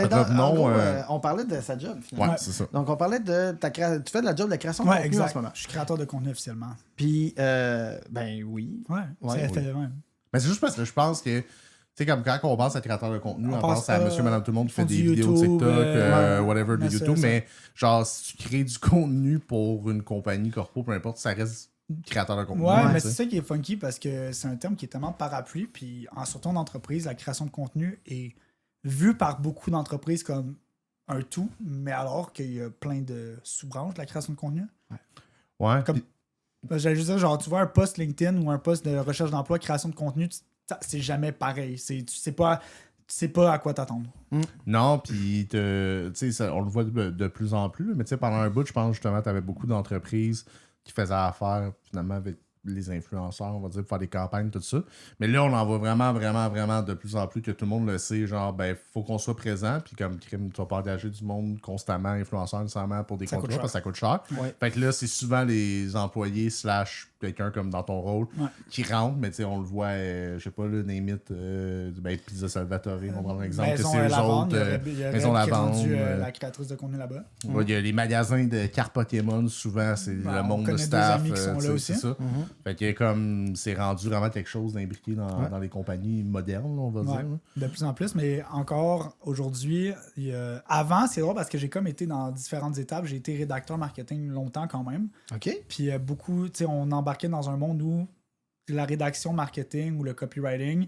Ben, en gros, revenons. on parlait de sa job, finalement. Ouais, c'est ça. Donc, on parlait de tu fais de la job de création de Ouais, contenu exact. en ce moment. Je suis créateur de contenu officiellement. Puis, ben oui. Ouais, Ouais, c'est ouais. Mais c'est juste parce que je pense que, tu sais, comme quand on pense à créateur de contenu, on pense à monsieur, madame, tout le monde qui fait des vidéos de YouTube, TikTok, whatever, de mais YouTube. ça. Mais genre, si tu crées du contenu pour une compagnie corpo, peu importe, ça reste créateur de contenu. Ouais, mais tu sais. c'est ça qui est funky parce que c'est un terme qui est tellement parapluie. Puis en sortant d'entreprise, la création de contenu est vue par beaucoup d'entreprises comme un tout, mais alors qu'il y a plein de sous-branches de la création de contenu. Ouais. Comme- J'allais juste dire, genre, tu vois un post LinkedIn ou un post de recherche d'emploi, création de contenu, c'est jamais pareil. Tu sais pas à quoi t'attendre. Non, puis tu sais, on le voit de plus en plus, mais tu sais, pendant un bout, je pense justement, tu avais beaucoup d'entreprises qui faisaient affaire finalement avec les influenceurs, on va dire, pour faire des campagnes, tout ça. Mais là, on en voit vraiment, vraiment, vraiment de plus en plus que tout le monde le sait, genre, ben, faut qu'on soit présent, puis comme crime, tu vas pas engager du monde constamment, influenceurs nécessairement pour des Ça coûte contenus, cher. parce que ça coûte cher. Ouais. Fait que là, c'est souvent les employés / quelqu'un comme dans ton rôle Ouais. qui rentre, mais tu sais, on le voit, je sais pas, là, name it, ben, Pizza Salvatore, on va prendre un exemple, que Maison c'est eux Lavande, autres, il y aurait Maison qui est Lavande, rendu, la créatrice de contenu là-bas. ouais, il y a les magasins de cartes Pokémon, souvent, c'est Ben, le on monde de connaît des staff. amis qui sont tu là sais, aussi. c'est ça. Fait que comme c'est rendu vraiment quelque chose d'imbriqué dans les compagnies modernes, on va Ouais, dire. de plus en plus, mais encore aujourd'hui, avant, c'est drôle parce que j'ai comme été dans différentes étapes. J'ai été rédacteur marketing longtemps quand même. OK. Puis beaucoup, tu sais, on embarquait dans un monde où la rédaction marketing ou le copywriting,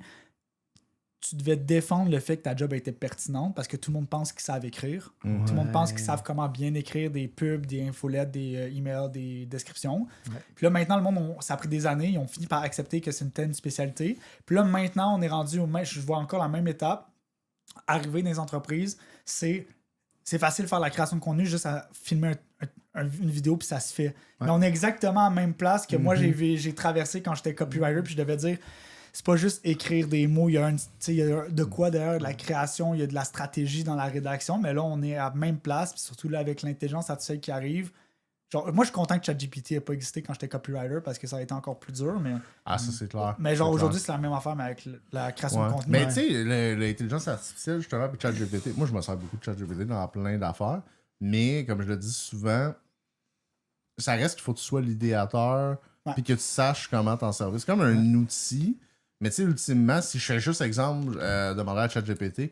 tu devais défendre le fait que ta job était pertinente parce que tout le monde pense qu'ils savent écrire. Tout le monde pense qu'ils savent comment bien écrire des pubs, des infolettes, des emails, des descriptions. Ouais. Puis là, maintenant, le monde, ça a pris des années. Ils ont fini par accepter que c'est une telle spécialité. Puis là, maintenant, on est rendu au même. Je vois encore la même étape. Arriver dans les entreprises, c'est facile de faire la création de contenu juste à filmer une vidéo puis ça se fait. Mais on est exactement à la même place que moi j'ai traversé quand j'étais copywriter puis je devais dire c'est pas juste écrire des mots, il y a de quoi derrière de la création, il y a de la stratégie dans la rédaction, mais là on est à la même place puis surtout là avec l'intelligence artificielle qui arrive. Genre, moi je suis content que ChatGPT ait pas existé quand j'étais copywriter parce que ça a été encore plus dur, mais Ah, ça, c'est clair. mais genre C'est aujourd'hui clair. c'est la même affaire mais avec la création Ouais. de contenu. Mais tu sais, l'intelligence artificielle, justement, puis ChatGPT, moi, je me sers beaucoup de ChatGPT dans plein d'affaires, mais comme je le dis souvent, ça reste qu'il faut que tu sois l'idéateur puis que tu saches comment t'en servir. C'est comme un outil, mais tu sais, ultimement, si je fais juste exemple, demander à ChatGPT,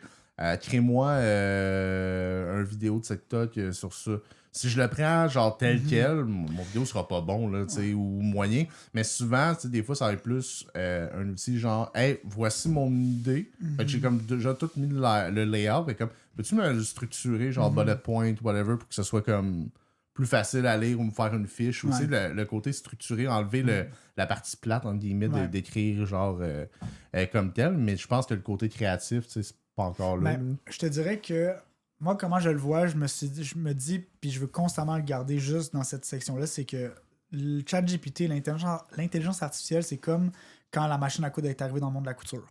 crée-moi une vidéo de TikTok sur ça. Si je le prends genre tel quel, mon vidéo sera pas bon, là, tu sais, ou moyen. Mais souvent, tu sais, des fois, ça va être plus un outil genre, hey, voici mon idée. Fait que j'ai comme déjà tout mis le layout. Fait comme, peux-tu me le structurer, genre bullet point, whatever, pour que ce soit comme plus facile à lire ou me faire une fiche. Ou tu sais, le côté structuré, enlever la partie plate, entre guillemets, d'écrire genre comme tel. Mais je pense que le côté créatif, tu sais, c'est pas encore là. Ben, je te dirais que moi, comment je le vois, je me dis, puis je veux constamment le garder juste dans cette section-là, c'est que le ChatGPT, l'intelligence artificielle, c'est comme quand la machine à coudre est arrivée dans le monde de la couture.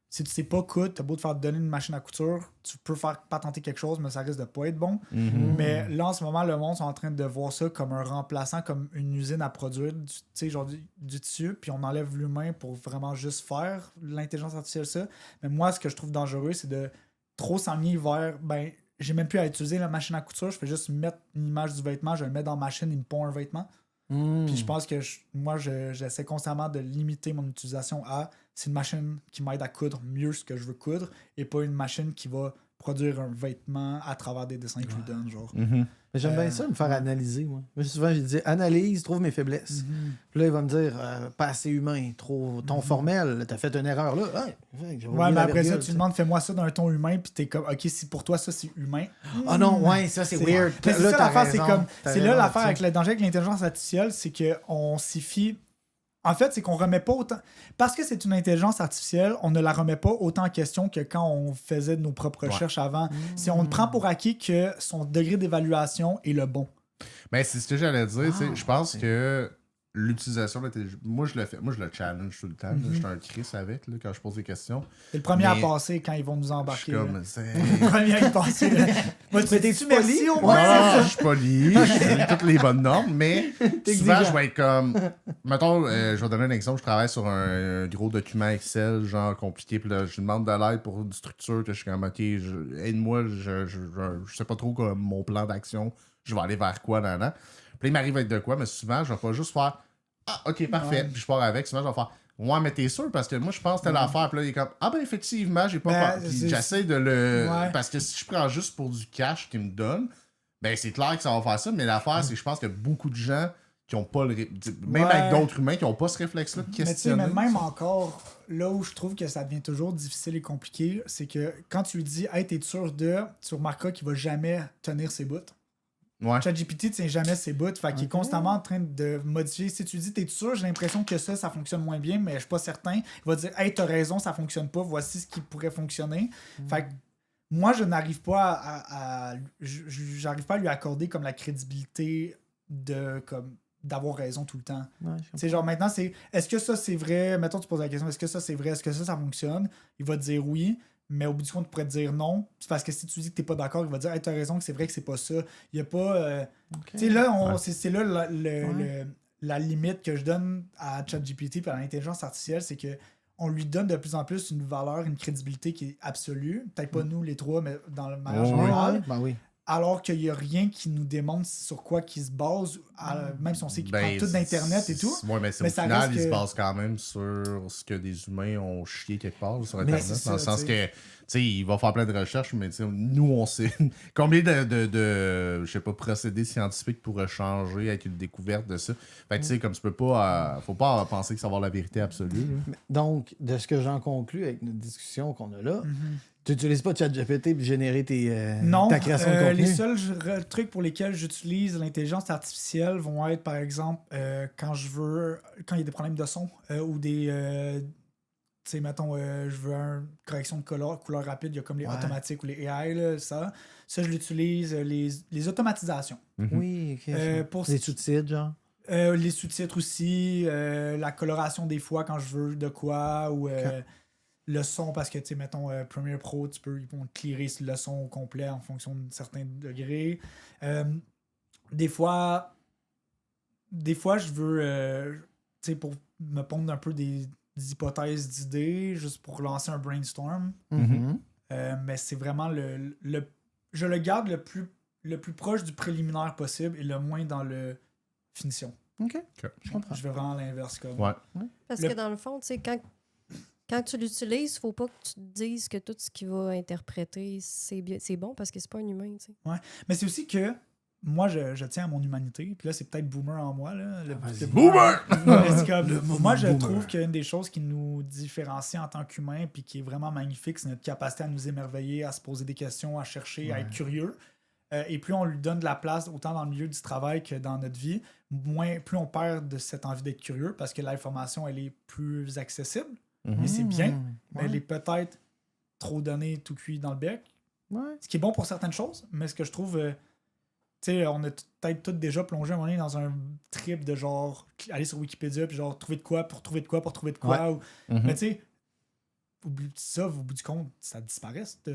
Si tu sais pas coudre, t'as beau te faire donner une machine à couture, tu peux faire patenter quelque chose, mais ça risque de pas être bon. Mais là, en ce moment, le monde est en train de voir ça comme un remplaçant, comme une usine à produire du tissu, puis on enlève l'humain pour vraiment juste faire l'intelligence artificielle ça. Mais moi, ce que je trouve dangereux, c'est de trop s'enligner vers, ben, j'ai même plus à utiliser la machine à couture, je fais juste mettre une image du vêtement, je le mets dans la machine, il me pond un vêtement. Puis je pense que moi, j'essaie constamment de limiter mon utilisation à c'est une machine qui m'aide à coudre mieux ce que je veux coudre et pas une machine qui va produire un vêtement à travers des dessins que je lui donne. Genre. Mais j'aime bien ça, me faire analyser, moi. Moi, souvent, je dis analyse, trouve mes faiblesses. Puis là, il va me dire pas assez humain, trop ton formel, t'as fait une erreur là. Ouais, mais après ça, tu demandes fais-moi ça d'un ton humain, puis t'es comme ok, si pour toi ça c'est humain. Ah non, ouais, ça c'est weird. Mais c'est Là, ça t'as l'affaire, raison. c'est là l'affaire avec le danger avec l'intelligence artificielle, c'est qu'on s'y fie. En fait, c'est qu'on remet pas autant. Parce que c'est une intelligence artificielle, on ne la remet pas autant en question que quand on faisait nos propres recherches avant. On prend pour acquis que son degré d'évaluation est le bon. Ben, c'est ce que j'allais dire. Tu sais, je pense que l'utilisation de l'intelligence. Moi, je le fais. Moi, je le challenge tout le temps. Je suis un Chris avec, là, quand je pose des questions. C'est le premier à Mais passer quand ils vont nous Je suis embarquer. comme. Le premier à y passer. Là. Moi, tu t'es-tu merci au Non, moins? je suis poli, je suis toutes les bonnes normes, mais souvent, je vais être comme. Mettons, je vais donner un exemple. Je travaille sur un gros document Excel, genre compliqué, puis là, je demande de l'aide pour une structure que je suis comme, OK, aide-moi, je sais pas trop comme mon plan d'action, je vais aller vers quoi, là. Puis là, il m'arrive avec de quoi, mais souvent, je vais pas juste faire Ah, OK, parfait, puis je pars avec. Souvent, je vais faire Ouais, mais t'es sûr, parce que moi, je pense telle affaire, puis là, il est comme Ah, ben, effectivement, j'ai pas peur. Puis j'essaie de le. Ouais. Parce que si je prends juste pour du cash qu'il me donne, ben, c'est clair que ça va faire ça, mais l'affaire, c'est que je pense que beaucoup de gens qui ont pas le. Même avec d'autres humains qui ont pas ce réflexe-là de Mais tu sais, questionner. même encore, là où je trouve que ça devient toujours difficile et compliqué, c'est que quand tu lui dis Hey, t'es sûr de, tu remarqueras qu'il va jamais tenir ses bouts. Ouais. ChatGPT ne tient jamais ses bouts, fait qu'il est constamment en train de modifier. Si tu dis t'es sûr, j'ai l'impression que ça fonctionne moins bien, mais je suis pas certain. Il va dire Hey, t'as raison, ça fonctionne pas, voici ce qui pourrait fonctionner. Fait que moi, je n'arrive pas j'arrive pas à lui accorder comme la crédibilité de comme d'avoir raison tout le temps. C'est genre maintenant, c'est est-ce que ça c'est vrai? Mettons, tu poses la question, est-ce que ça c'est vrai? Est-ce que ça fonctionne? Il va te dire oui, mais au bout du compte, tu pourrais te dire non. C'est parce que si tu dis que t'es pas d'accord, il va te dire hey, t'as raison que c'est vrai que c'est pas ça. Il y a pas. Tu sais, là, c'est là la limite que je donne à ChatGPT et à l'intelligence artificielle, c'est que on lui donne de plus en plus une valeur, une crédibilité qui est absolue. Peut-être pas nous les trois, mais dans le manière générale. Ben oui. Alors qu'il n'y a rien qui nous démontre sur quoi il se base, même si on sait qu'il prend tout d'Internet et tout. Ouais, mais, mais au ça final, reste il se que- base quand même sur ce que des humains ont chié quelque part sur Mais Internet. c'est Dans le ça, sens t'sais. que, tu sais, il va faire plein de recherches, mais nous, on sait combien de je sais pas, procédés scientifiques pourraient changer avec une découverte de ça. Fait que, tu sais, comme tu peux pas, faut pas penser que ça va avoir la vérité absolue. là. Donc, de ce que j'en conclus avec notre discussion qu'on a là, tu n'utilises pas ChatGPT pour générer Non, ta création de contenu. les seuls trucs pour lesquels j'utilise l'intelligence artificielle vont être, par exemple, quand il y a des problèmes de son ou des, tu sais, mettons, je veux une correction de couleur rapide, il y a comme les automatiques ou les AI, là, ça je l'utilise, les automatisations. Oui, ok. Pour Les sous-titres, genre. les sous-titres aussi, la coloration des fois quand je veux de quoi, ou le son, parce que, tu sais, mettons, Premiere Pro, ils vont clearer le son au complet en fonction d'un certain degré. Des fois, je veux, tu sais, pour me pondre un peu des hypothèses d'idées, juste pour lancer un brainstorm. Mais c'est vraiment je le garde le plus proche du préliminaire possible et le moins dans le finition. OK. Je comprends. Je vais vraiment à l'inverse. Comme. Ouais. Parce que dans le fond, tu sais, quand tu l'utilises, il faut pas que tu te dises que tout ce qu'il va interpréter, c'est bon parce que c'est pas un humain, tu sais. Ouais. Mais c'est aussi que moi, je tiens à mon humanité. Puis là, c'est peut-être boomer en moi. Là, le Boomer! Mais c'est comme, moi, je trouve qu'une des choses qui nous différencie en tant qu'humains puis qui est vraiment magnifique, c'est notre capacité à nous émerveiller, à se poser des questions, à chercher, à être curieux. Et plus on lui donne de la place, autant dans le milieu du travail que dans notre vie, plus on perd de cette envie d'être curieux parce que l'information, elle est plus accessible. Et c'est bien, mais elle est peut-être trop donnée tout cuit dans le bec. Ouais. Ce qui est bon pour certaines choses, mais ce que je trouve... tu sais, on a peut-être tous déjà plongé à un moment donné dans un trip de genre aller sur Wikipédia puis genre trouver de quoi pour trouver de quoi pour trouver de quoi. Ouais. Mais tu sais, au bout du compte, ça disparaît cette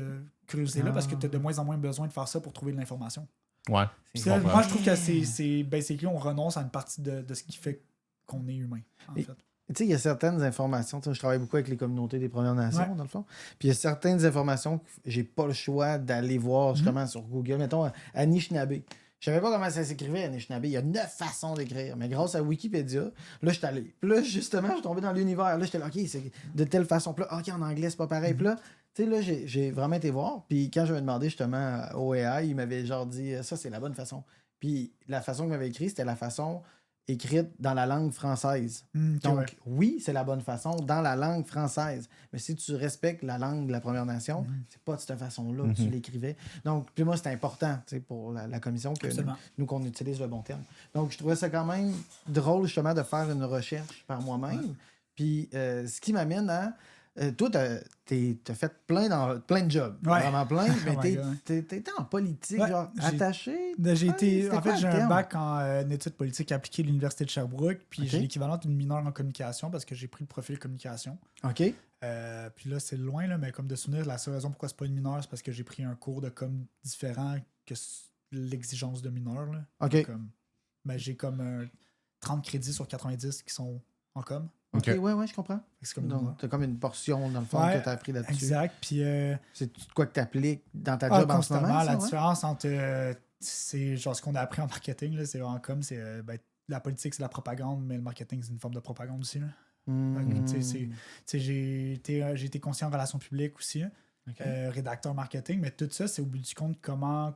curiosité-là parce que tu as de moins en moins besoin de faire ça pour trouver de l'information. Ouais. Puis ça, moi, je trouve que c'est basically, on renonce à une partie de ce qui fait qu'on est humain, en fait. Tu sais, il y a certaines informations. Je travaille beaucoup avec les communautés des Premières Nations, dans le fond. Puis il y a certaines informations que j'ai pas le choix d'aller voir justement sur Google. Mettons, Anishinaabe. Je savais pas comment ça s'écrivait, Anishinaabe. Il y a 9 façons d'écrire. Mais grâce à Wikipédia, là, je suis allé. Puis là, justement, je suis tombé dans l'univers. Là, j'étais là, OK, c'est de telle façon. Puis là, OK, en anglais, c'est pas pareil. Puis là, tu sais, là, j'ai vraiment été voir. Puis quand je me demandais justement au AI, il m'avait genre dit, ça, c'est la bonne façon. Puis la façon qu'il m'avait écrit, c'était la façon écrite dans la langue française. Donc, oui, c'est la bonne façon dans la langue française. Mais si tu respectes la langue de la Première Nation, c'est pas de cette façon-là que tu l'écrivais. Donc, puis moi, c'est important pour la commission que nous, qu'on utilise le bon terme. Donc, je trouvais ça quand même drôle, justement, de faire une recherche par moi-même. Puis, ce qui m'amène à toi, t'as fait plein de jobs. Ouais. Vraiment plein. Mais Oh my God. t'étais en politique, Ouais, genre attaché. J'ai été, c'était en quoi fait, le j'ai un terme? bac en études politiques appliquées à l'Université de Sherbrooke, puis Ok. j'ai l'équivalent d'une mineure en communication parce que j'ai pris le profil communication. OK. Puis là, c'est loin, là, mais comme de souvenir, la seule raison pourquoi c'est pas une mineure, c'est parce que j'ai pris un cours de com différent que l'exigence de mineure. Là. OK. J'ai comme 30 crédits sur 90 qui sont en com. OK, ouais, je comprends. Fait que c'est comme une Donc, mineure. t'as comme une portion, dans le fond, Ouais, que t'as appris là-dessus. Exact. Puis C'est quoi que t'appliques dans ta job en ce constamment, moment? ça, la ouais? différence entre c'est genre ce qu'on a appris en marketing, là, c'est en com, c'est la politique, c'est la propagande, mais le marketing, c'est une forme de propagande aussi. Là. Hmm. Tu sais, j'ai été conseiller en relations publiques aussi, OK. rédacteur marketing, mais tout ça, c'est au bout du compte comment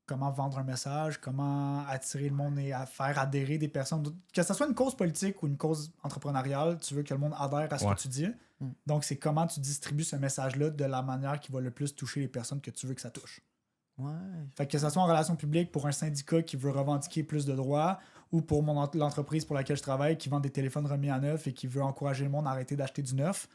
vendre un message, comment attirer le monde et à faire adhérer des personnes. Que ce soit une cause politique ou une cause entrepreneuriale, tu veux que le monde adhère à ce que tu dis. Donc, c'est comment tu distribues ce message-là de la manière qui va le plus toucher les personnes que tu veux que ça touche. Ouais. Fait que ce soit en relations publiques pour un syndicat qui veut revendiquer plus de droits ou pour l'entreprise pour laquelle je travaille qui vend des téléphones remis à neuf et qui veut encourager le monde à arrêter d'acheter du neuf,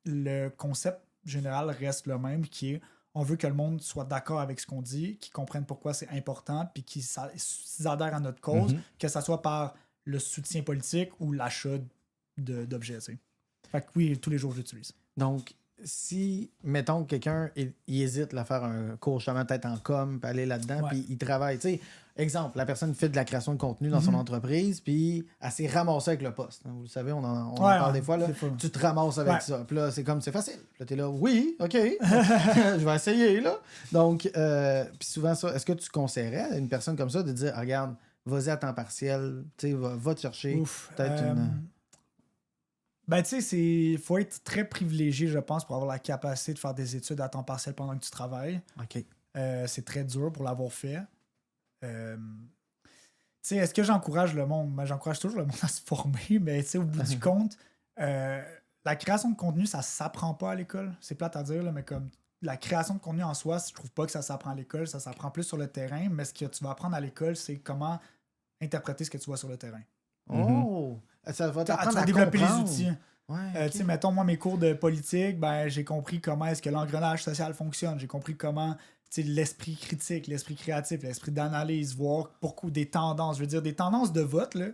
le concept général reste le même qui est on veut que le monde soit d'accord avec ce qu'on dit, qu'ils comprennent pourquoi c'est important puis qu'ils adhèrent à notre cause, que ce soit par le soutien politique ou l'achat d'objets. Tu sais. Fait que oui, tous les jours, je l'utilise. Donc, si, mettons, quelqu'un il hésite à faire un cours justement peut-être en com, puis aller là-dedans, Ouais. puis il travaille. Tu sais, exemple, la personne fait de la création de contenu dans son entreprise, puis elle s'est ramassée avec le poste. Vous le savez, on en parle des fois. Là, tu te ramasses avec ça. Puis là, c'est facile. Puis là, t'es là, oui, OK, je vais essayer. Là. Donc, puis souvent, ça, est-ce que tu conseillerais à une personne comme ça de dire, regarde, vas-y à temps partiel, tu sais, va te chercher peut-être une... Ben, tu sais, il faut être très privilégié, je pense, pour avoir la capacité de faire des études à temps partiel pendant que tu travailles. OK. C'est très dur pour l'avoir fait. Tu sais, est-ce que j'encourage le monde? Ben, j'encourage toujours le monde à se former, mais tu sais, au bout du compte, la création de contenu, ça s'apprend pas à l'école. C'est plate à dire, là, mais comme la création de contenu en soi, je trouve pas que ça s'apprend à l'école, ça s'apprend plus sur le terrain, mais ce que tu vas apprendre à l'école, c'est comment interpréter ce que tu vois sur le terrain. Oh! Ça va t'apprendre à développer comprendre. les outils. Ouais, Tu sais, mettons, moi, mes cours de politique, ben, j'ai compris comment est-ce que l'engrenage social fonctionne. J'ai compris comment, tu sais, l'esprit critique, l'esprit créatif, l'esprit d'analyse, voir pourquoi des tendances. Je veux dire, des tendances de vote, là.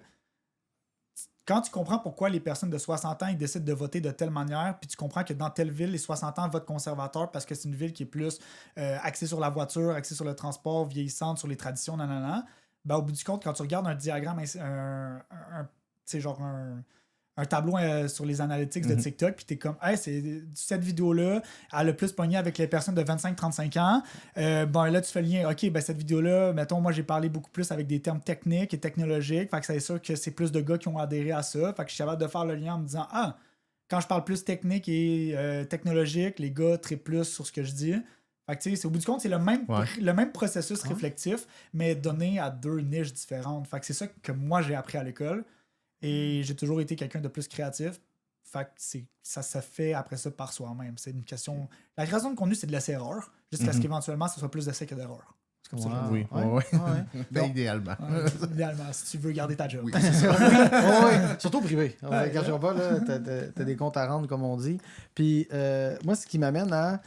Quand tu comprends pourquoi les personnes de 60 ans ils décident de voter de telle manière, puis tu comprends que dans telle ville, les 60 ans votent conservateur parce que c'est une ville qui est plus axée sur la voiture, axée sur le transport, vieillissante, sur les traditions, nanana. Ben, au bout du compte, quand tu regardes un diagramme, un tableau sur les analytics de TikTok, puis t'es comme, hey, cette vidéo-là, elle a plus pogné avec les personnes de 25-35 ans. Bon, là, tu fais le lien, OK, ben cette vidéo-là, mettons, moi, j'ai parlé beaucoup plus avec des termes techniques et technologiques, fait que c'est sûr que c'est plus de gars qui ont adhéré à ça, fait que je suis capable de faire le lien en me disant, quand je parle plus technique et technologique, les gars trippent plus sur ce que je dis. Fait que, tu sais, au bout du compte, c'est le même processus réflectif, mais donné à deux niches différentes. Fait que c'est ça que moi, j'ai appris à l'école. Et j'ai toujours été quelqu'un de plus créatif. Fait que ça se fait après ça par soi-même. C'est une question... La création de contenu, c'est de l'essai-erreur, jusqu'à ce qu'éventuellement, ce soit plus d'essai que d'erreur. Wow. Oui, ben, idéalement. Idéalement, si tu veux garder ta job. Oui. C'est ça. Ouais. Surtout privé. On ne cachera pas, là, t'as des comptes à rendre, comme on dit. Puis moi, ce qui m'amène à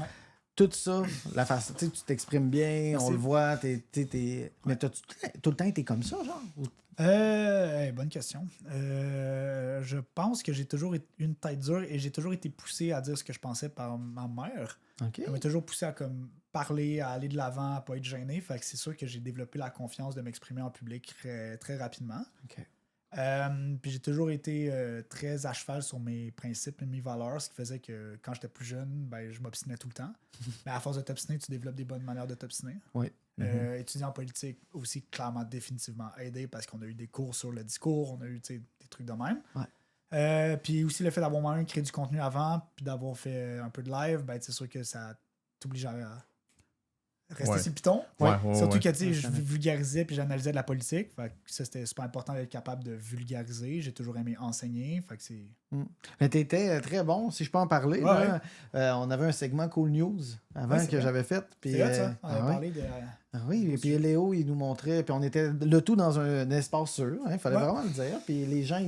tout ça, la façon, tu t'exprimes bien, merci. on le voit, mais t'as tout le temps été comme ça, genre? Bonne question. Je pense que j'ai toujours eu une tête dure et j'ai toujours été poussé à dire ce que je pensais par ma mère. OK. Elle m'a toujours poussé à comme parler, à aller de l'avant, à pas être gêné. Fait que c'est sûr que j'ai développé la confiance de m'exprimer en public très, très rapidement. OK. Puis j'ai toujours été très à cheval sur mes principes et mes valeurs, ce qui faisait que quand j'étais plus jeune, ben, je m'obstinais tout le temps. Mais à force de t'obstiner, tu développes des bonnes manières de t'obstiner. Oui. Étudier en politique aussi, clairement, définitivement aidé parce qu'on a eu des cours sur le discours, on a eu des trucs de même. Ouais. Puis aussi le fait d'avoir moi-même créé du contenu avant, puis d'avoir fait un peu de live, ben, c'est sûr que ça t'oblige à rester sur le piton. Surtout que je vulgarisais puis j'analysais de la politique. Fait que ça, c'était super important d'être capable de vulgariser. J'ai toujours aimé enseigner. Fait que c'est... Mais t'étais très bon, si je peux en parler. Là. On avait un segment Cool News avant que j'avais fait. Puis, c'est vrai, ça. On avait parlé de... oui, et puis Léo, il nous montrait, puis on était le tout dans un espace sûr, il fallait vraiment le dire. Puis les gens,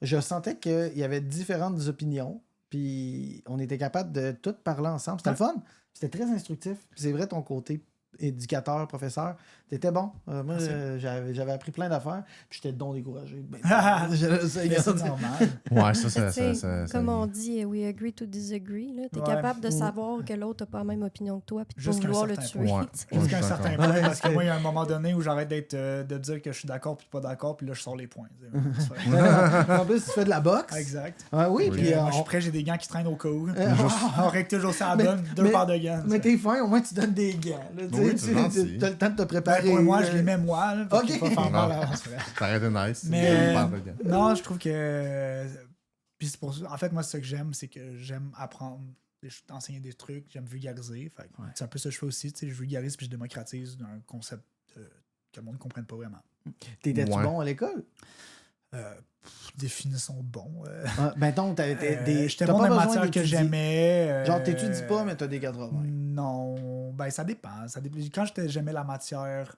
je sentais qu'il y avait différentes opinions, Puis on était capable de tout parler ensemble. C'était le fun. C'était très instructif. Puis c'est vrai, ton côté éducateur, professeur, t'étais bon. Moi, j'avais appris plein d'affaires. Puis j'étais donc découragé. C'est normal. Ouais, Comme on dit, we agree to disagree. T'es capable de savoir que l'autre n'a pas la même opinion que toi puis de pas vouloir le tuer. Jusqu'à un certain point. Parce que moi, il y a un moment donné où j'arrête de dire que je suis d'accord puis pas d'accord, puis là, je sors les points. En plus, tu fais de la boxe. Exact. Oui, puis moi, je suis prêt, j'ai des gants qui traînent au cas où. On règle toujours ça à la bonne, 2 paires de gants. Mais t'es fin, au moins tu donnes des gants. Tu as le temps de te préparer. Pour moi, je les mets moi. Là, OK. Ça aurait été nice. Mais non, je trouve que... Puis c'est pour ça... En fait, moi, ce que j'aime, c'est que j'aime apprendre, enseigner des trucs, j'aime vulgariser. Fait c'est un peu ça que je fais aussi. Je vulgarise puis je démocratise un concept que le monde ne comprenne pas vraiment. T'étais-tu bon à l'école? Définissons bon. Mettons, j'étais bon dans matière que j'aimais. Genre, t'étudies pas, mais t'as des 80. Non, ben ça dépend. Quand j'aimais la matière,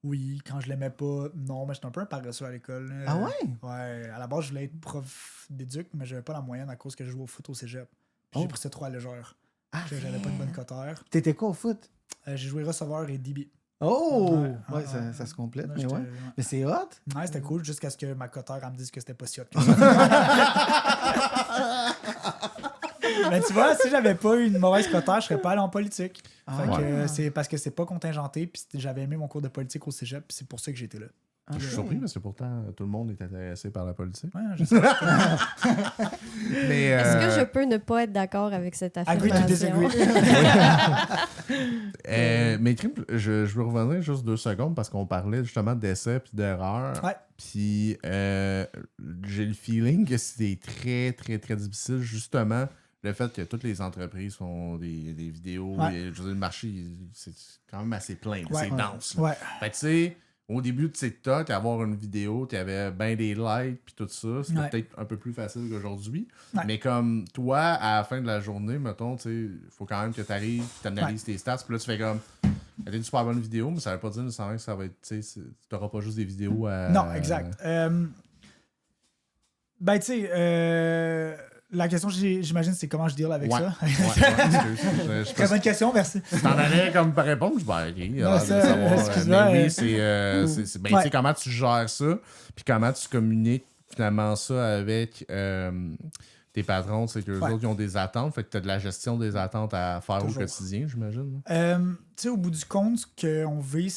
oui. Quand je l'aimais pas, non. Mais j'étais un peu un paresseux à l'école. Ah ouais? Ouais. À la base, je voulais être prof d'éduc, mais j'avais pas la moyenne à cause que je jouais au foot au cégep. Puis j'ai pris ça trop à légère. J'avais pas une bonne coteur. T'étais quoi au foot? J'ai joué receveur et DB. Oh! Ouais, ça se complète. Là, mais ouais. Mais c'est hot? Ouais, c'était cool jusqu'à ce que ma coteur me dise que c'était pas si hot que ça. Mais tu vois, si j'avais pas eu une mauvaise coteur, je serais pas allé en politique. C'est parce que c'est pas contingenté, puis j'avais aimé mon cours de politique au cégep, puis c'est pour ça que j'étais là. Je suis surpris parce que pourtant tout le monde est intéressé par la politique. Ouais, je sais. Mais, est-ce que je peux ne pas être d'accord avec cette affirmation? Agree to disagree. Mais Crime, je veux revenir juste 2 secondes parce qu'on parlait justement d'essais puis d'erreurs. Ouais. Puis j'ai le feeling que c'est très, très, très difficile justement le fait que toutes les entreprises font des vidéos. Ouais. Et, je veux dire, le marché, c'est quand même assez plein. Ouais. C'est dense. Ouais. Fait que tu sais, au début de TikTok, avoir une vidéo, tu avais bien des likes puis tout ça. C'était peut-être un peu plus facile qu'aujourd'hui. Ouais. Mais comme toi, à la fin de la journée, mettons, tu sais, il faut quand même que tu arrives, tu analyses tes stats. Puis là, tu fais comme... C'était une super bonne vidéo, mais ça veut pas dire nécessairement que ça va être... Tu sais, tu n'auras pas juste des vidéos à... Non, exact. Ben, tu sais... La question, j'imagine, c'est comment je deal avec ça. Très bonne question, merci. T'en allais comme par répondre, je dis, ok, excuse-moi. mais oui, c'est ben, tu sais, comment tu gères ça, puis comment tu communiques finalement ça avec tes patrons, c'est qu'eux autres, ils ont des attentes, fait que tu as de la gestion des attentes à faire au quotidien, j'imagine. Tu sais, au bout du compte, ce qu'on veut,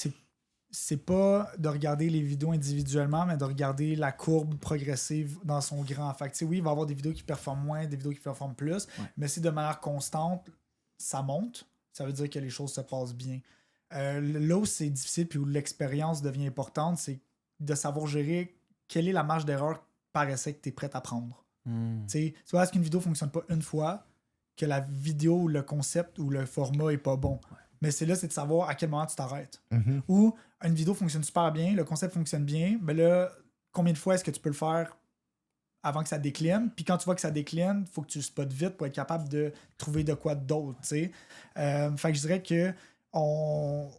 c'est pas de regarder les vidéos individuellement, mais de regarder la courbe progressive dans son grand. Fait que, oui, il va y avoir des vidéos qui performent moins, des vidéos qui performent plus, mais si de manière constante, ça monte, ça veut dire que les choses se passent bien. Là où c'est difficile puis où l'expérience devient importante, c'est de savoir gérer quelle est la marge d'erreur par essai que tu es prêt à prendre. Tu vois, est-ce qu'une vidéo ne fonctionne pas une fois, que la vidéo ou le concept ou le format est pas bon? Mais c'est de savoir à quel moment tu t'arrêtes. Ou une vidéo fonctionne super bien, le concept fonctionne bien, mais là, combien de fois est-ce que tu peux le faire avant que ça décline? Puis quand tu vois que ça décline, il faut que tu le spots vite pour être capable de trouver de quoi d'autre. Fait que je dirais que on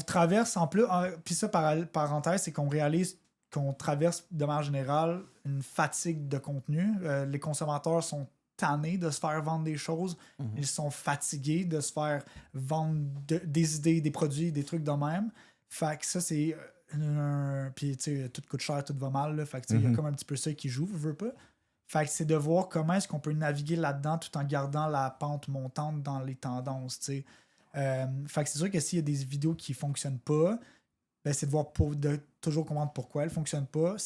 traverse en plus, puis ça, parenthèse, c'est qu'on réalise qu'on traverse de manière générale une fatigue de contenu. Les consommateurs sont tannés de se faire vendre des choses. Ils sont fatigués de se faire vendre des idées, des produits, des trucs de même. Fait que ça, c'est puis, tu sais, tout coûte cher, tout va mal. Là. Fait que, il y a comme un petit peu ça qui joue, je veux pas. Fait que c'est de voir comment est-ce qu'on peut naviguer là-dedans tout en gardant la pente montante dans les tendances, tu sais. Fait que c'est sûr que s'il y a des vidéos qui fonctionnent pas, ben, c'est de voir de toujours comprendre pourquoi elles fonctionnent pas,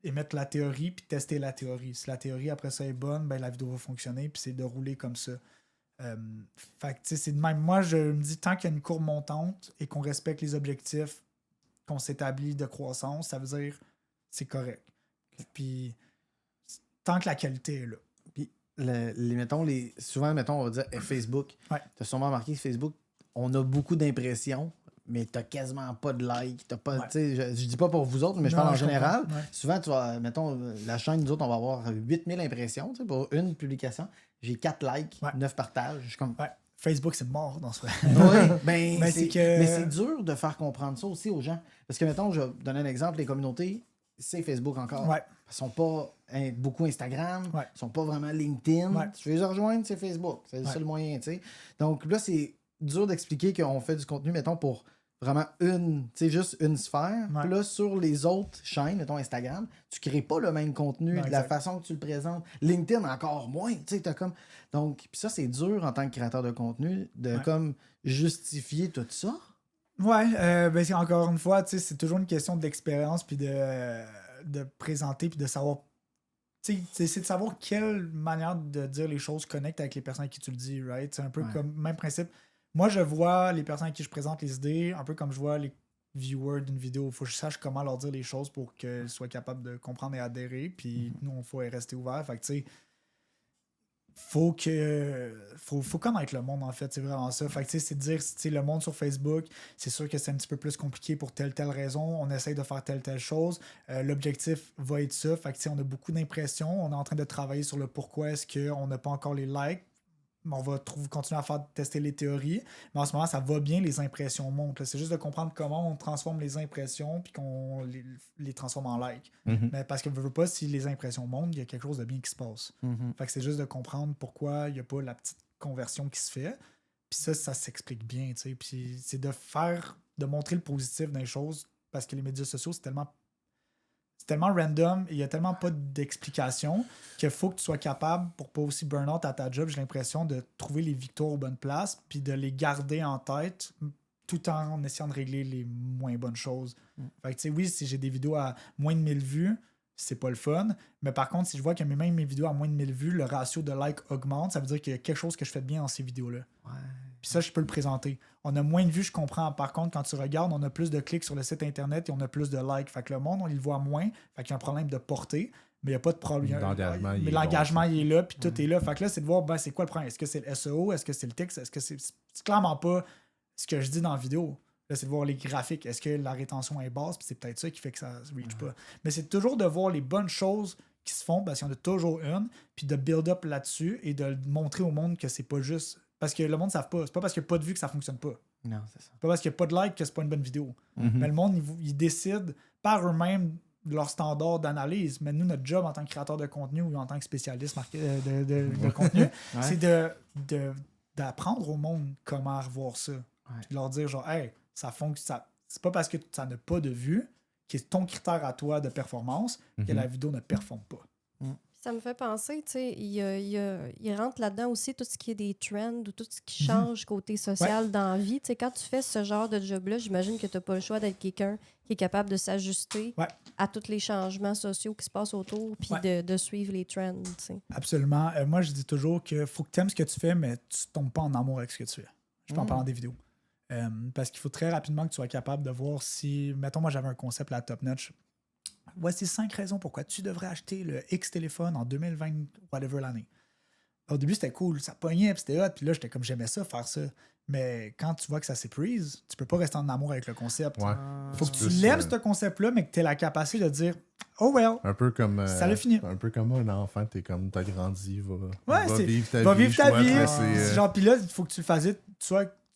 émettre la théorie puis tester la théorie. Si la théorie après ça est bonne, ben la vidéo va fonctionner puis c'est de rouler comme ça. Fait que tu sais, c'est de même. Moi, je me dis tant qu'il y a une courbe montante et qu'on respecte les objectifs qu'on s'établit de croissance, ça veut dire c'est correct. Puis tant que la qualité est là. Puis souvent, mettons, on va dire Facebook. Ouais. Tu as sûrement remarqué Facebook, on a beaucoup d'impressions, mais t'as quasiment pas de likes. T'as pas, je dis pas pour vous autres, mais je parle en général. Ouais. Souvent, tu vas, mettons, la chaîne, nous autres, on va avoir 8000 impressions pour une publication. J'ai 4 likes, 9 partages. Je suis comme... Facebook, c'est mort dans ce vrai. Oui, mais c'est c'est dur de faire comprendre ça aussi aux gens. Parce que, mettons, je vais donner un exemple, les communautés, c'est Facebook encore. Ouais. Elles sont pas beaucoup Instagram, Ouais. ils sont pas vraiment LinkedIn. Ouais. Tu veux les rejoindre, c'est Facebook. C'est le seul moyen, tu sais. Donc là, c'est dur d'expliquer qu'on fait du contenu, mettons, pour vraiment juste une sphère. Ouais. Puis là, sur les autres chaînes, mettons Instagram, tu crées pas le même contenu Non, de la exact. façon que tu le présentes. LinkedIn, encore moins. Tu sais, t'as comme... Donc, puis ça, c'est dur en tant que créateur de contenu de comme justifier tout ça. Ouais, ben c'est encore une fois, tu sais, c'est toujours une question d'expérience puis de présenter puis de savoir. Tu sais, c'est de savoir quelle manière de dire les choses connecte avec les personnes à qui tu le dis, right? C'est un peu comme même principe. Moi, je vois les personnes à qui je présente les idées, un peu comme je vois les viewers d'une vidéo. Il faut que je sache comment leur dire les choses pour qu'elles soient capables de comprendre et adhérer. Puis nous, il faut rester ouvert. Fait que, tu sais, faut connaître le monde, en fait. C'est vraiment ça. Fait que, tu sais, c'est de dire, tu sais, le monde sur Facebook, c'est sûr que c'est un petit peu plus compliqué pour telle raison. On essaye de faire telle chose. L'objectif va être ça. Fait que, tu sais, on a beaucoup d'impressions. On est en train de travailler sur le pourquoi est-ce qu'on n'a pas encore les likes. On va continuer à tester les théories. Mais en ce moment, ça va bien, les impressions montent. Là. C'est juste de comprendre comment on transforme les impressions puis qu'on les transforme en likes. Mais parce que je veux pas, si les impressions montent, il y a quelque chose de bien qui se passe. Fait que c'est juste de comprendre pourquoi il n'y a pas la petite conversion qui se fait. Puis ça s'explique bien. T'sais. Puis c'est de montrer le positif dans les choses parce que les médias sociaux, c'est tellement random et il n'y a tellement pas d'explication qu'il faut que tu sois capable, pour pas aussi burn-out à ta job, j'ai l'impression, de trouver les victoires aux bonnes places puis de les garder en tête tout en essayant de régler les moins bonnes choses. Fait que, tu sais, oui, si j'ai des vidéos à moins de 1000 vues, c'est pas le fun. Mais par contre, si je vois que même mes vidéos à moins de 1000 vues, le ratio de likes augmente, ça veut dire qu'il y a quelque chose que je fais de bien dans ces vidéos-là. Ouais. Puis ça, je peux le présenter. On a moins de vues, je comprends. Par contre, quand tu regardes, on a plus de clics sur le site internet et on a plus de likes. Fait que le monde, on le voit moins. Fait qu'il y a un problème de portée, mais il n'y a pas de problème. Mais l'engagement, il est là, puis tout est là. Fait que là, c'est de voir, c'est quoi le problème? Est-ce que c'est le SEO? Est-ce que c'est le texte? Est-ce que c'est clairement pas ce que je dis dans la vidéo? Là, c'est de voir les graphiques. Est-ce que la rétention est basse? Puis c'est peut-être ça qui fait que ça ne reach pas. Mais c'est toujours de voir les bonnes choses qui se font, parce qu'il y en a toujours une, puis de build up là-dessus et de montrer au monde que c'est pas juste... Parce que le monde ne savent pas. C'est pas parce qu'il n'y a pas de vues que ça fonctionne pas. Non, c'est ça. C'est pas parce qu'il n'y a pas de like que c'est pas une bonne vidéo. Mais le monde, ils décident par eux-mêmes leur standard d'analyse. Mais nous, notre job en tant que créateur de contenu ou en tant que spécialiste de contenu, c'est d'apprendre au monde comment revoir ça. Puis de leur dire genre, hey, ça fonctionne. C'est pas parce que ça n'a pas de vues, qui est ton critère à toi de performance, que la vidéo ne performe pas. Ça me fait penser, tu sais, il rentre là-dedans aussi tout ce qui est des trends ou tout ce qui change côté social dans la vie. Tu sais, quand tu fais ce genre de job-là, j'imagine que tu n'as pas le choix d'être quelqu'un qui est capable de s'ajuster à tous les changements sociaux qui se passent autour puis de suivre les trends. Tu sais. Absolument. Moi, je dis toujours qu'il faut que tu aimes ce que tu fais, mais tu ne tombes pas en amour avec ce que tu fais. Je peux en parler des vidéos. Parce qu'il faut très rapidement que tu sois capable de voir si... Mettons, moi, j'avais un concept là, à Top Notch. Voici 5 raisons pourquoi tu devrais acheter le X téléphone en 2020, whatever l'année. Au début, c'était cool, ça pognait, puis c'était hot, puis là, j'étais comme, j'aimais ça, faire ça. Mais quand tu vois que ça s'épuise, tu peux pas rester en amour avec le concept. Faut que tu l'aimes, ce concept-là, mais que tu aies la capacité de dire, oh well, un peu comme, ça l'a fini. Un peu comme un enfant, t'as grandi, va vivre ta vie. Genre, puis là, il faut que tu le fasses,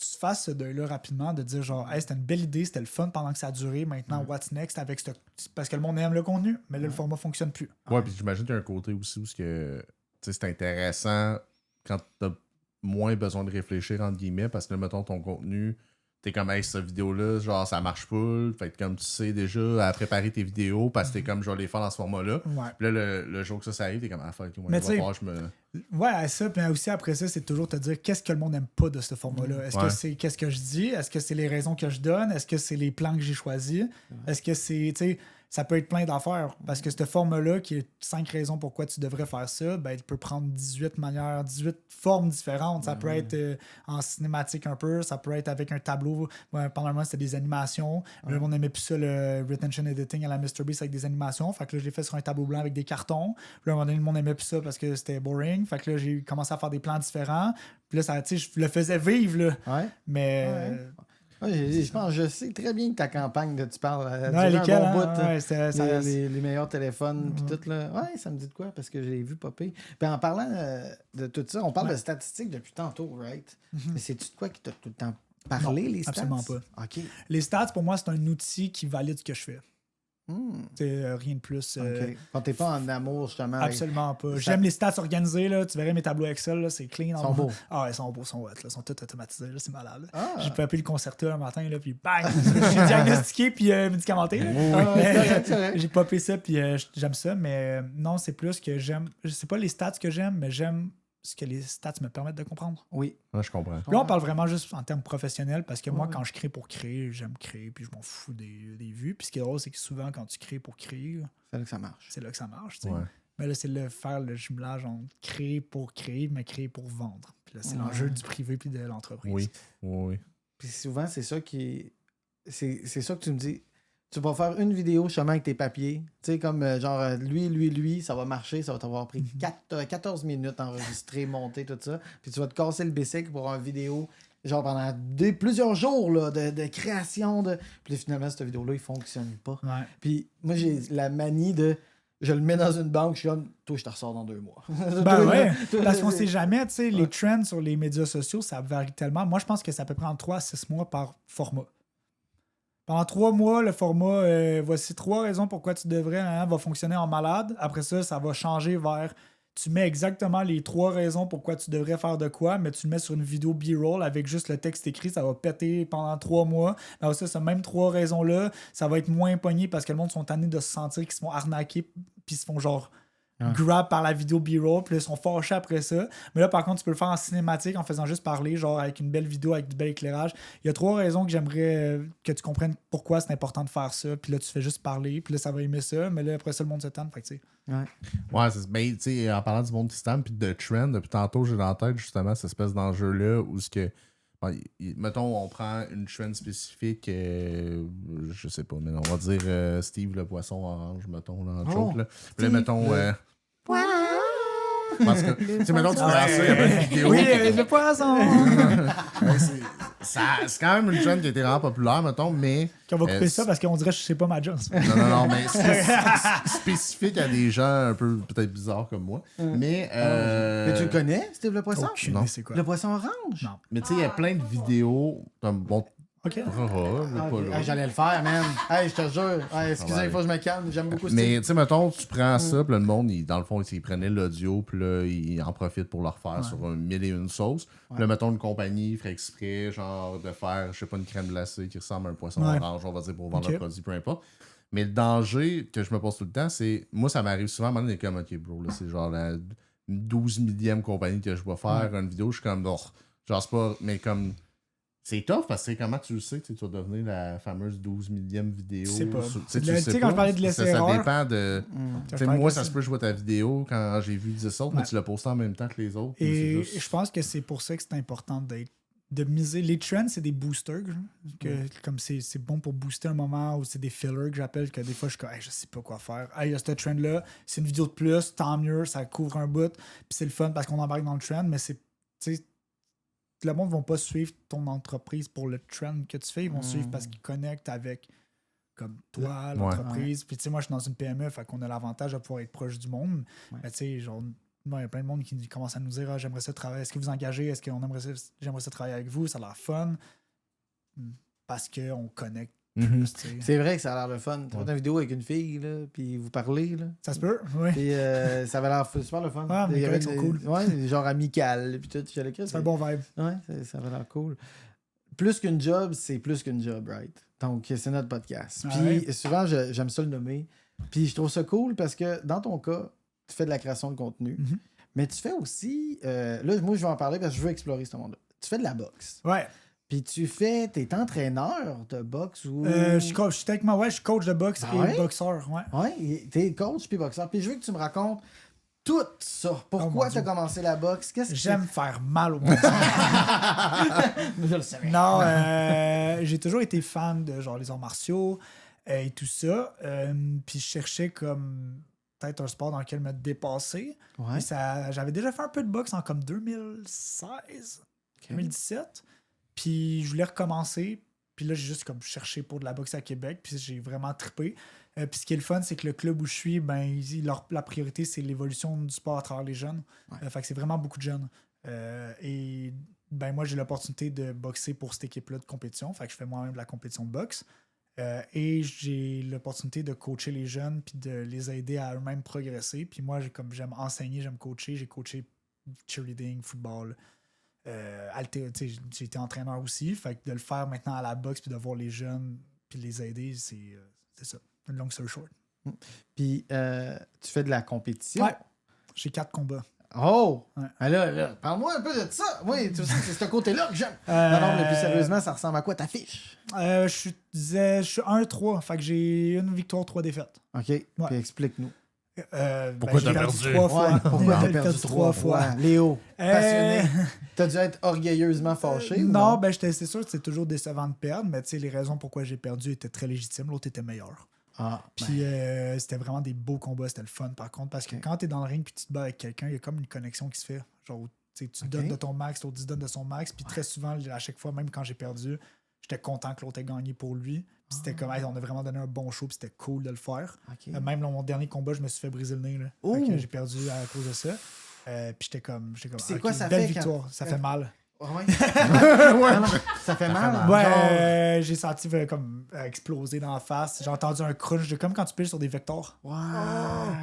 tu fasses ce deuil-là rapidement, de dire genre, hey, c'était une belle idée, c'était le fun pendant que ça a duré, maintenant, what's next avec ce... Parce que le monde aime le contenu, mais là, le format fonctionne plus. Ouais, puis j'imagine qu'il y a un côté aussi où c'est intéressant quand t'as moins besoin de réfléchir, entre guillemets, parce que là, mettons, ton contenu, t'es comme, hey, cette vidéo-là, genre, ça marche pas. Fait que comme tu sais déjà à préparer tes vidéos, parce que t'es comme, je vais les faire dans ce format-là. Puis là, le jour que ça arrive, t'es comme, ah, fuck, moi, Ouais, ça, puis aussi après ça, c'est toujours te dire qu'est-ce que le monde n'aime pas de ce format-là. Est-ce que c'est qu'est-ce que je dis? Est-ce que c'est les raisons que je donne? Est-ce que c'est les plans que j'ai choisis? Est-ce que c'est, tu sais, ça peut être plein d'affaires. Parce que ce format-là, qui est 5 raisons pourquoi tu devrais faire ça, ben, il peut prendre 18 formes différentes. Ça peut être en cinématique un peu, ça peut être avec un tableau. Pendant un moment, c'était des animations. Le monde n'aimait plus ça, le retention editing à la MrBeast avec des animations. Fait que là, je l'ai fait sur un tableau blanc avec des cartons. Puis là, à un moment donné, le monde n'aimait plus ça parce que c'était boring. Fait que là, j'ai commencé à faire des plans différents. Puis là, ça, je le faisais vivre, là. Mais... je pense, je sais très bien que ta campagne, tu parles lesquels, un bon bout, les meilleurs téléphones, puis tout, là. Ouais, ça me dit de quoi, parce que j'ai vu popper. Puis en parlant de tout ça, on parle de statistiques depuis tantôt, right? Mais c'est-tu de quoi qui t'a tout le temps parlé, les stats? Absolument pas. OK. Les stats, pour moi, c'est un outil qui valide ce que je fais. C'est rien de plus. OK. Quand t'es pas en amour, justement. avec- Absolument pas. Ça- J'aime les stats organisés. Là. Tu verrais mes tableaux Excel, là, c'est clean. Ils sont beaux. Ah ouais, ils sont beaux, ils sont hot, là. Ils sont tous automatisés. Là, c'est malade. Ah. J'ai popé le concerto un matin, là, puis bang! J'ai diagnostiqué puis médicamenté. là. Ah, Mais- c'est correct, c'est correct. J'ai popé ça, puis j'aime ça. Mais non, c'est plus que j'aime. Je sais pas les stats que j'aime, mais j'aime ce que les stats me permettent de comprendre. Oui. Ouais, je comprends. Là, on parle vraiment juste en termes professionnels parce que moi, Ouais. quand je crée pour créer, j'aime créer puis je m'en fous des vues. Puis ce qui est drôle, c'est que souvent, quand tu crées pour créer, C'est là que ça marche. c'est là que ça marche. Tu sais. Ouais. Mais là, c'est faire le jumelage entre créer pour créer, mais créer pour vendre. Puis là, c'est Ouais. l'enjeu du privé puis de l'entreprise. Oui. Oui. Puis souvent, c'est ça qui. C'est ça que tu me dis. Tu vas faire une vidéo justement avec tes papiers. Tu sais, comme lui, ça va marcher. Ça va t'avoir pris 14 minutes à enregistrer, monter, tout ça. Puis tu vas te casser le bicycle pour une vidéo, genre pendant plusieurs jours là, de création. Puis là, finalement, cette vidéo-là, il fonctionne pas. Ouais. Puis moi, j'ai la manie de. Je le mets dans une banque, je suis comme, toi, je te ressors dans 2 mois. Ben ouais, Toi, parce qu'on sait jamais, tu sais, les Ouais. trends sur les médias sociaux, ça varie tellement. Moi, je pense que ça peut prendre 3 à 6 mois par format. Pendant 3 mois, le format, voici 3 raisons pourquoi tu devrais, va fonctionner en malade. Après ça, ça va changer vers, tu mets exactement les 3 raisons pourquoi tu devrais faire de quoi, mais tu le mets sur une vidéo B-roll avec juste le texte écrit, ça va péter pendant 3 mois. Alors ça, ces mêmes 3 raisons-là, ça va être moins pogné parce que le monde sont tannés de se sentir qu'ils se font arnaquer puis ils se font genre grab par la vidéo B-roll, puis là, ils sont fâchés après ça. Mais là, par contre, tu peux le faire en cinématique en faisant juste parler, genre avec une belle vidéo, avec du bel éclairage. Il y a 3 raisons que j'aimerais que tu comprennes pourquoi c'est important de faire ça. Puis là, tu fais juste parler, puis là, ça va aimer ça. Mais là, après ça, le monde se tente. Fait que, tu sais. Ouais, ben, tu sais, en parlant du monde qui se tente puis de trend, depuis tantôt, j'ai dans la tête justement cette espèce d'enjeu-là où ce que. Bon, mettons, on prend une trend spécifique, je sais pas, mais on va dire Steve le poisson orange, mettons, là, en joke, là. Puis là, mettons. Parce que, tu sais, mettons, tu prends ça, il y a pas de vidéo. Oui, le poisson! Ouais, c'est quand même une trend qui a été vraiment populaire, mettons, mais. On va couper ça parce qu'on dirait que je sais pas ma job. Non, mais spécifique à des gens un peu peut-être bizarres comme moi. Mais. Mais tu le connais, Steve le poisson? Aucune Non. idée c'est quoi. Le poisson orange? Non. Mais tu sais, il y a plein de vidéos comme bon. OK. J'allais le faire, man. Hey, je te jure. Hey, excusez, Ouais. il faut que je me calme. J'aime beaucoup Steve. Mais tu sais, mettons, tu prends ça, puis là, le monde, dans le fond, il prenait l'audio, puis là, il en profite pour le refaire sur un 1001 sauces. Puis là, mettons, une compagnie ferait exprès, genre, de faire, je sais pas, une crème glacée qui ressemble à un poisson orange, on va dire, pour vendre Ok. le produit, peu importe. Mais le danger que je me pose tout le temps, c'est. Moi, ça m'arrive souvent, à un moment donné, comme, OK, bro, là, c'est genre la 12 millième compagnie que je vais faire une vidéo, je suis comme, genre, c'est pas. Mais comme. C'est tough parce que comment tu le sais, tu vas devenir la fameuse 12 millième vidéo. Je sais pas. Tu Tu sais, quand je parlais de laisser ça erreur, dépend de. Tu sais, moi, ça se peut, je vois ta vidéo quand j'ai vu 10 autres, mais tu l'as posté en même temps que les autres. mais Et c'est juste- je pense que c'est pour ça que c'est important de miser. Les trends, c'est des boosters. Comme c'est bon pour booster un moment, ou c'est des fillers que j'appelle, que des fois, je suis comme, hey, je sais pas quoi faire. Hey, il y a ce trend-là, c'est une vidéo de plus, tant mieux, ça couvre un bout. Puis c'est le fun parce qu'on embarque dans le trend, mais c'est. Tu sais, le monde ne va pas suivre ton entreprise pour le trend que tu fais, ils vont suivre parce qu'ils connectent avec comme toi, l'entreprise. Puis tu sais, moi, je suis dans une PME, fait qu'on a l'avantage de pouvoir être proche du monde. Mais tu sais, genre, moi, il y a plein de monde qui commence à nous dire, ah, j'aimerais ça travailler, est-ce que vous engagez, est-ce qu'on aimerait ça, j'aimerais ça travailler avec vous, ça a l'air fun. Parce qu'on connecte plus, tu sais. C'est vrai que ça a l'air le fun. Tu fait une vidéo avec une fille, là, puis vous parlez, là. Ça se peut, oui. Puis ça avait l'air super le fun. Ah, mes Il y avait collègues sont cool. Ouais, genre amical, puis tout. J'allais C'est un bon vibe. Ouais, ça avait l'air cool. Plus qu'une job, c'est plus qu'une job, right? Donc, c'est notre podcast. Ah Puis ouais. souvent, j'aime ça le nommer. Puis je trouve ça cool parce que dans ton cas, tu fais de la création de contenu, Mhm. mais tu fais aussi... là, moi, je vais en parler parce que je veux explorer ce monde-là. Tu fais de la boxe. Ouais. Puis t'es entraîneur de boxe ou... Je suis coach, je suis coach de boxe Ah et ouais? boxeur. Ouais. Ouais, t'es coach puis boxeur. Puis je veux que tu me racontes tout ça. Oh, Pourquoi mon t'as Dieu. commencé la boxe? Qu'est-ce que J'aime faire mal au monde. Je le savais. Non, j'ai toujours été fan de genre les arts martiaux et tout ça. Puis je cherchais comme peut-être un sport dans lequel me dépasser. Ouais. Et j'avais déjà fait un peu de boxe en comme 2016, 2017. Puis je voulais recommencer. Puis là, j'ai juste comme cherché pour de la boxe à Québec. Puis j'ai vraiment trippé. Puis ce qui est le fun, c'est que le club où je suis, ben, la priorité, c'est l'évolution du sport à travers les jeunes. Ouais. Fait que c'est vraiment beaucoup de jeunes. Et ben moi, j'ai l'opportunité de boxer pour cette équipe-là de compétition. Fait que je fais moi-même de la compétition de boxe. Et j'ai l'opportunité de coacher les jeunes puis de les aider à eux-mêmes progresser. Puis moi, j'aime enseigner, j'aime coacher. J'ai coaché cheerleading, football, j'ai été entraîneur aussi. Fait que de le faire maintenant à la boxe puis de voir les jeunes puis les aider, c'est ça. Une longue story short. Puis, tu fais de la compétition? Ouais. J'ai 4 combats. Oh! Ouais. Ah là, parle-moi un peu de ça. Oui, tu sais, c'est ce côté-là que j'aime. Non, mais plus sérieusement, ça ressemble à quoi ta fiche? Je suis 1-3. Fait que j'ai une victoire, 3 défaites. OK. Puis explique-nous. Pourquoi j'ai t'as perdu? 3 fois. Ouais, pourquoi t'as J'ai perdu 3 fois? Léo, passionné. T'as dû être orgueilleusement fâché? ou Non, c'est sûr que c'est toujours décevant de perdre, mais les raisons pourquoi j'ai perdu étaient très légitimes. L'autre était meilleur. Ah, Puis c'était vraiment des beaux combats, c'était le fun par contre, parce que quand t'es dans le ring puis tu te bats avec quelqu'un, il y a comme une connexion qui se fait. Genre, tu donnes de ton max, l'autre donne de son max, puis très souvent, à chaque fois, même quand j'ai perdu, j'étais content que l'autre ait gagné pour lui. Puis c'était comme, hey, on a vraiment donné un bon show, puis c'était cool de le faire. OK. Même dans mon dernier combat, je me suis fait briser le nez. Là. Fait que j'ai perdu à cause de ça. Puis j'étais comme, c'est okay, quoi ça belle fait victoire, quand... ça fait mal. Ouais. Non, ça fait mal. Ouais, j'ai senti comme exploser dans la face. J'ai entendu un crunch, comme quand tu piles sur des vectors. Wow.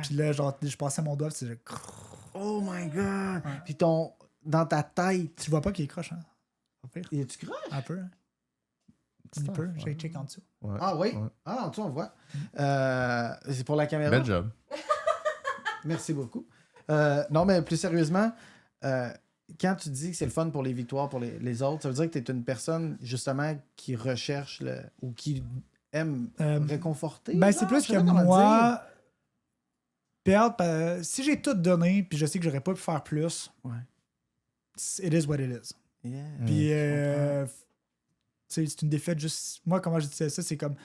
Puis là, genre, je passais mon doigt, c'est Oh my God. Puis dans ta tête... Tu vois pas qu'il est croche, hein? Pas pire. Et tu croches? Un peu, hein? Un peu, j'ai check en dessous. Ouais. Ah oui? Ouais. Ah non, tu on voit. C'est pour la caméra. Bel job. Merci beaucoup. Non, mais plus sérieusement, quand tu dis que c'est le fun pour les victoires, pour les autres, ça veut dire que tu es une personne, justement, qui recherche ou qui aime réconforter? C'est plus que moi, perdre. Si j'ai tout donné, puis je sais que j'aurais pas pu faire plus, it is what it is. Yeah. Puis, c'est une défaite juste. Moi, comment je disais ça, c'est comme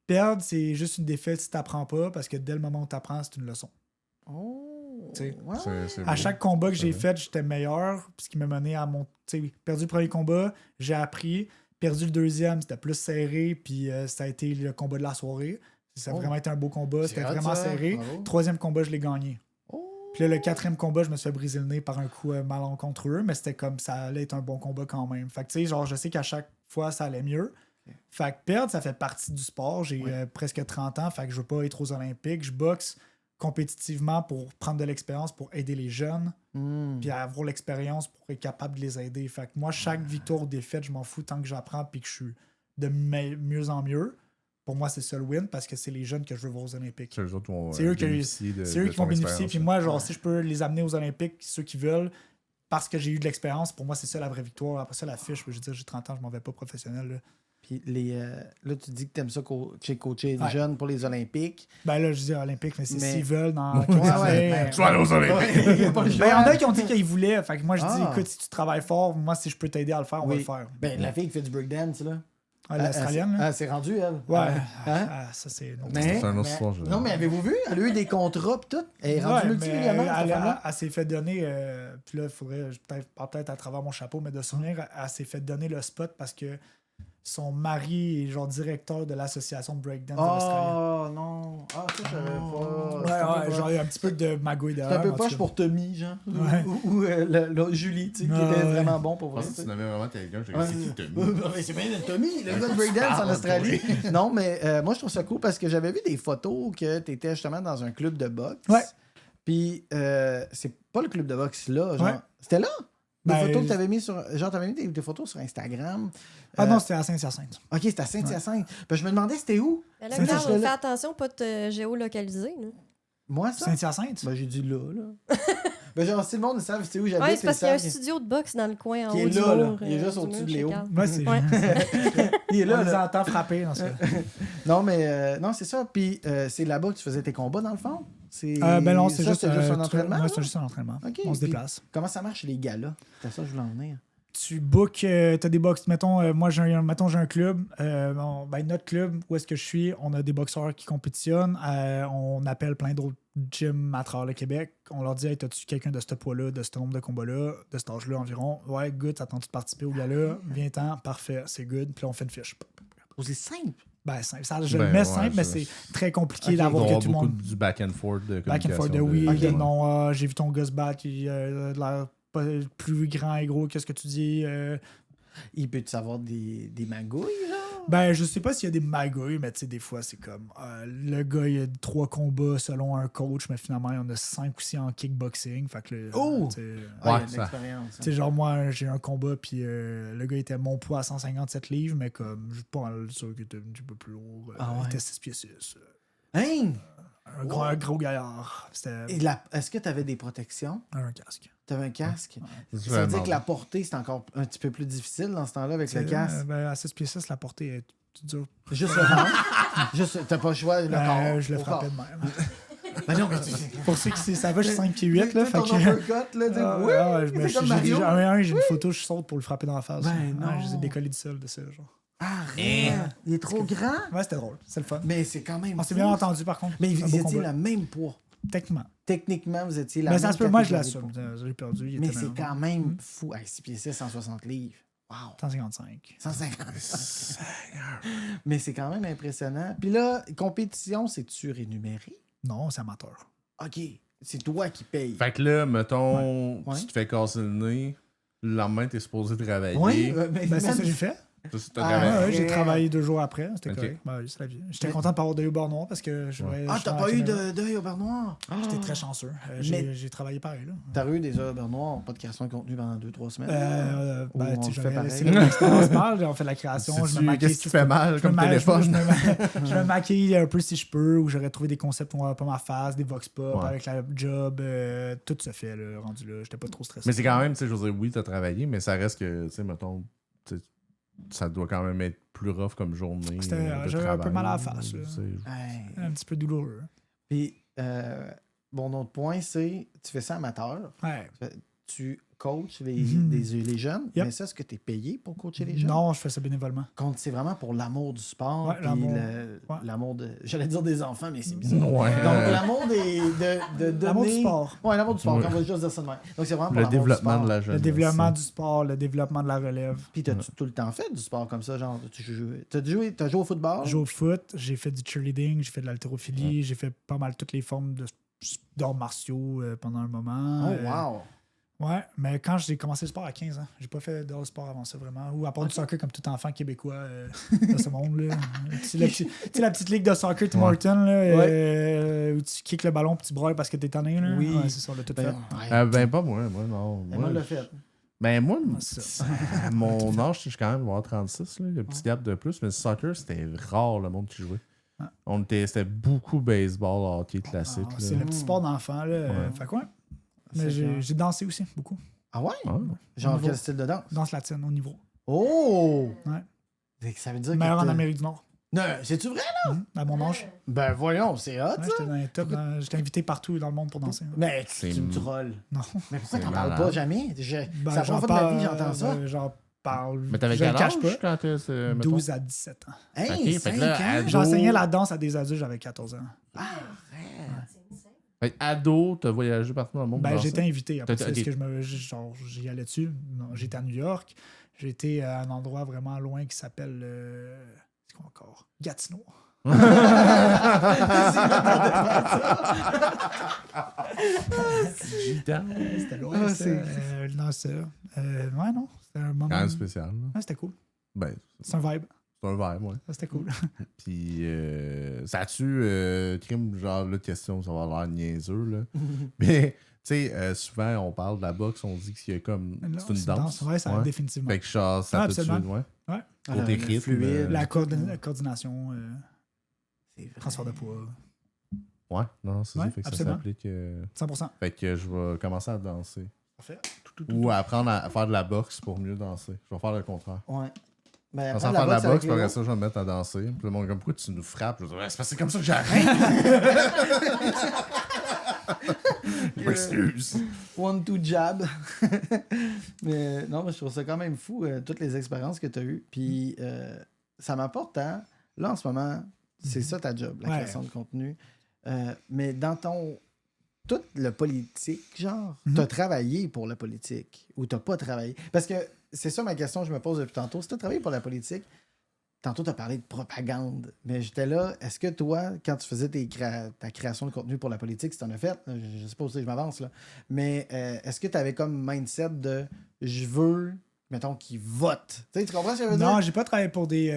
perdre, c'est juste une défaite si t'apprends pas, parce que dès le moment où t'apprends, c'est une leçon. Oh! T'sais. Ouais. C'est À beau. chaque combat que j'ai vrai. fait, j'étais meilleur, ce qui m'a mené à mon. Perdu le premier combat, j'ai appris. Perdu le deuxième, c'était plus serré, puis ça a été le combat de la soirée. Ça a vraiment été un beau combat, c'était hot, vraiment ça. serré. Bravo. Troisième combat, je l'ai gagné. Oh! Puis là, le quatrième combat, je me suis fait briser le nez par un coup malencontreux, mais c'était comme ça allait être un bon combat quand même. Fait que tu sais, genre, je sais qu'à chaque fois, ça allait mieux. Fait que perdre, ça fait partie du sport. J'ai presque 30 ans, fait que je veux pas être aux Olympiques. Je boxe compétitivement pour prendre de l'expérience, pour aider les jeunes, puis avoir l'expérience pour être capable de les aider. Fait que moi, chaque victoire ou défaite, je m'en fous tant que j'apprends puis que je suis de mieux en mieux. Pour moi, c'est ça le win parce que c'est les jeunes que je veux voir aux Olympiques. C'est eux autres qui vont C'est eux qui bénéficier de C'est eux qui ton vont bénéficier. expérience, Puis là. moi, genre, si je peux les amener aux Olympiques, ceux qui veulent, parce que j'ai eu de l'expérience, pour moi, c'est ça la vraie victoire. Après ça, la fiche, je veux dire, j'ai 30 ans, je m'en vais pas professionnel. Là. Puis là, tu dis que tu aimes ça coacher les jeunes pour les Olympiques. Ben là, je dis Olympique, mais c'est Mais- s'ils veulent dans Ouais, quelques ouais, années. ben, Tu vas aller aux Olympiques. Il y a pas le Ben, choix. il y en a qui ont dit qu'ils voulaient. Fait que moi, je dis, Ah. écoute, si tu travailles fort, moi, si je peux t'aider à le faire, on va le faire. Ben, la fille qui fait du breakdance, là. L'Australienne, là. C'est rendu, elle. Ouais. Hein? Ça, c'est. C'est un autre histoire, je- Non, mais avez-vous vu? Elle a eu des contrats pis tout. Elle est rendue Ouais, mais multimillionnaire, cette femme-là. elle s'est fait donner, puis là, il faudrait peut-être à travers mon chapeau, mais de souvenir, elle s'est fait donner le spot parce que son mari est genre directeur de l'association de breakdance de l'Australie. Oh non. Ah, ça, je savais pas. Ouais, genre, il y a un petit peu de magouille C'est dehors. un peu en tout poche cas. pour Tommy, genre. Ouais. Ou l'autre Julie, tu sais, qui Ah, était ouais. vraiment bon pour Je vrai. pense que tu tu sais. n'avais vraiment quelqu'un, j'ai Ouais. dit c'est qui Tommy. Mais c'est bien le Tommy, le gars de breakdance en Australie. Non, mais moi, je trouve ça cool parce que j'avais vu des photos que tu étais justement dans un club de boxe. Ouais. Puis, c'est pas le club de boxe là. Genre, Ouais. C'était là? Des Ben, photos que tu avais mis sur. Genre, tu avais mis des photos sur Instagram. Ah non, c'était à Saint-Hyacinthe. Ok, c'était à Saint-Hyacinthe. Ben, je me demandais, c'était où? Mais là, C'est regarde, ça, fais là. attention, pas te géolocaliser. Là. Moi, ça? Saint-Hyacinthe? Ben, j'ai dit là, là. Ben, genre, si le monde sait c'est où j'habite, Ouais, c'est parce qu'il y a un ils savent studio de boxe dans le coin en Qui haut est du là, là. mur, Il est juste du au-dessus mur de chez Léo. Carl. Moi, c'est. Ouais. Il est là, On les là. entend frapper dans ce cas. Non, mais non, c'est ça. Puis c'est là-bas que tu faisais tes combats, dans le fond? Ben non, c'est ça, juste, un entraînement? Ouais, là? c'est juste un entraînement. Ok, On se puis déplace. Comment ça marche les gars-là? C'est à ça que je voulais en venir. Tu bookes, t'as des box. Mettons, moi, j'ai un club. Notre club, où est-ce que je suis, on a des boxeurs qui compétitionnent. On appelle plein d'autres gyms à travers le Québec. On leur dit, hey, t'as-tu quelqu'un de ce poids-là, de ce nombre de combats-là, de cet âge-là environ? Ouais, good, t'attends-tu de participer au gars-là? Viens-t'en, parfait, c'est good. Puis là, on fait une fiche. C'est simple. Ben, simple. Ça, je Ben, le mets ouais, simple, mais ça- c'est très compliqué Ok. d'avoir Il que va y tout le avoir monde. beaucoup du back and forth de Back and forth, communication. oui. Ok. de non, j'ai vu ton gars se battre, il a de l'air plus grand et gros, qu'est-ce que tu dis? Il peut-tu savoir des magouilles, genre? Ben, je sais pas s'il y a des magouilles, mais tu sais, des fois, c'est comme le gars, il a 3 combats selon un coach, mais finalement, il y en a 5 aussi en kickboxing. Fait que Oh! tu sais, Ah, il y a Ouais, de ça. l'expérience. tu sais, genre, moi, j'ai un combat, puis le gars était mon poids à 157 livres, mais comme, je suis pas mal sûr qu'il était un petit peu plus lourd. Ah ouais. Il était 6 pieds 6. Hein? Un gros gaillard. C'était Est-ce que tu avais des protections? un casque. Tu avais un casque? C'est Ça veut dire vraiment que la portée, c'est encore un petit peu plus difficile dans ce temps-là avec le C'est, casque. ben, à 6 pieds 6, la portée est dure. Juste le ventre. Juste, t'as pas le choix, le corps. Je le au frappais corps. de même. Ben non, mais tu Pour ceux qui ça va, je suis 5 pieds 8. Là, fait ton que... uppercut, là, tu sais, oui, ouais, c'est comme j'ai Mario. j'ai une photo, je saute pour le frapper dans la face. Ben non. Je les ai décollés du sol de ça. Genre. Arrête! Il est trop grand. Ouais, c'était drôle. C'est le fun. Mais c'est quand même On s'est fou. bien entendu par contre. Mais C'est un vous beau étiez combat. le même poids. Techniquement. Techniquement, vous étiez la Mais même ça se peut, moi je catégorie de l'assume. poids. J'ai perdu. Il Mais était c'est même- quand même fou. 6 pieds 6, 160 livres. Wow. 155. 150. Mais c'est quand même impressionnant. Puis là, compétition, c'est-tu rémunéré? Non, c'est amateur. OK. C'est toi qui payes. Fait que là, mettons, Ouais. tu te fais casser le nez, le lendemain, t'es supposé travailler. Oui, Ben, c'est ça que j'ai fait. T'as Ah, travaillé. Ouais, j'ai ouais. travaillé 2 jours après. C'était Ok. correct. Ben, c'est la vie. J'étais Mais- content de pas avoir d'œil au bord noir parce que je Ah, je t'as suis pas dans eu la caméra. d'œil au beurre noir? J'étais très chanceux. Mais- J'ai travaillé pareil. Là. T'as eu des œils au beurre noir, pas de création de contenu pendant 2-3 semaines? Ou Ben, on tu le sais, fait j'avais pareil? laissé l'expérience parle, on fait de la création. Je me Sais-tu- maquille Qu'est-ce si qui je peux. fait mal Je me comme ma- téléphone? je me maquille un peu si je peux, ou j'aurais trouvé des concepts pour pas ma face, des vox pop Ouais. avec la job, tout se fait là, rendu là. J'étais pas trop stressé. Mais c'est quand même, tu sais, je veux dire, oui, t'as travaillé, mais ça reste que, tu sais, mettons, tu sais, ça doit quand même être plus rough comme journée. J'avais un peu mal à la face, là. tu sais. Hey. un petit peu douloureux. Puis, mon autre point, c'est tu fais ça amateur, Ouais. tu coaches les, Mhm. les jeunes, Yep. mais ça, est-ce que tu es payé pour coacher les jeunes? Non, je fais ça bénévolement. C'est vraiment pour l'amour du sport, Ouais, puis l'amour. l'amour de... J'allais dire des enfants, mais c'est bizarre. Ouais. Donc, l'amour de donner... L'amour du sport. Ouais, l'amour du sport, Ouais. on va juste dire ça de même. Donc, c'est vraiment pour Le l'amour du développement sport. de la Le jeunesse. développement du sport, le développement de la relève. Puis, t'as-tu tout le temps fait du sport comme ça? Genre, t'as joué au football? J'ai joué au foot, j'ai fait du cheerleading, j'ai fait de l'haltérophilie, j'ai fait pas mal toutes les formes d'arts martiaux pendant un moment. Oh, wow! Ouais, mais quand j'ai commencé le sport à 15 ans, j'ai pas fait de sport avant ça vraiment. Ou à part du soccer comme tout enfant québécois de ce monde-là. Tu sais, la petite ligue de soccer Tim Horton, là, où tu kicks le ballon puis tu brailles parce que t'es tanné. Là. Oui. Ouais, c'est ça, on l'a tout Ben, fait. ouais. Ben, pas moi, non. Emma l'a fait. Ben, moi, c'est ça. à mon âge, je suis quand même avoir 36, là, le petit gap de plus, mais le soccer, c'était rare le monde qui jouait. Ouais. C'était beaucoup baseball, hockey classique. Ah, là. c'est le petit sport d'enfant. Là. Fait quoi? Mais C'est clair. j'ai dansé aussi, beaucoup. Ah ouais? Ah. Genre, Au niveau. quel style de danse? Danse latine, au niveau. Oh! Ouais. Fait que ça veut dire Meilleur que en t'as- Amérique du Nord. Non, c'est-tu vrai? À mon âge. Ben voyons, c'est hot, Ouais, ça! j'étais dans les tops. J'étais invité partout dans le monde pour danser. Mais C'est- tu me trolles. Non. Mais pourquoi C'est t'en parles malade. pas jamais? C'est la Ben, première j'en fois de ma parle, vie j'entends ça. J'en parle. Mais t'avais je le quel cache âge pas. quand t'es... 12 à 17 ans. Hey, Ok, fait 5 que là, ans? ado- J'enseignais la danse à des adultes, j'avais 14 ans. Fait que ado, t'as voyagé partout dans le monde. Ben, danser? j'étais invité. Après, T'as- c'est ok. ce que j'y allais dessus. Non, j'étais à New York. J'étais à un endroit vraiment loin qui s'appelle. C'est quoi encore? Gatineau. C'était loin, Ah, ça. c'est- Non, ça. Ouais, non. C'était un moment. Quand même spécial. là. Ouais, c'était cool. Ben, C'est un vibe. c'est un verre, ouais. Ça, c'était cool. Puis, ça a-tu, crime, genre, là, question, ça va avoir l'air niaiseux, là. Mais, tu sais, souvent, on parle de la boxe, on dit qu'il y a comme. Non, C'est une danse. Ouais, ça Ouais. définitivement. Fait que, genre, ça Ah, peut-tu. absolument. Ouais. Ouais. Côté le rythme, fluide. La coordination, C'est vrai. transfert de poids. Ouais, non, c'est ça. Ouais, Fait que absolument. ça s'applique. 100%. Fait que je vais commencer à danser. Parfait. Ou à apprendre à faire de la boxe pour mieux danser. Je vais faire le contraire. Ouais. Ben, Sans apprendre faire de la boxe, avec puis après Léo. ça, je vais me mettre à danser. Puis le monde, comme, pourquoi tu nous frappes? Je vais dire, ouais, c'est parce que c'est comme ça que j'arrête. Je m'excuse. 1-2 jab. Mais non, mais je trouve ça quand même fou, toutes les expériences que tu as eues. Puis ça m'apporte, hein, là en ce moment, c'est ça ta job, la Ouais. création de contenu. Mais dans ton. Tout le politique, genre, Mhm. t'as travaillé pour la politique ou t'as pas travaillé? Parce que c'est ça ma question que je me pose depuis tantôt. Si t'as travaillé pour la politique, tantôt t'as parlé de propagande, mais j'étais là, est-ce que toi, quand tu faisais ta création de contenu pour la politique, si t'en as fait, je sais pas où c'est que je m'avance, là, mais est-ce que t'avais comme mindset de je veux mettons, qui votent. Tu comprends ce que je veux dire? Non, j'ai pas travaillé pour des...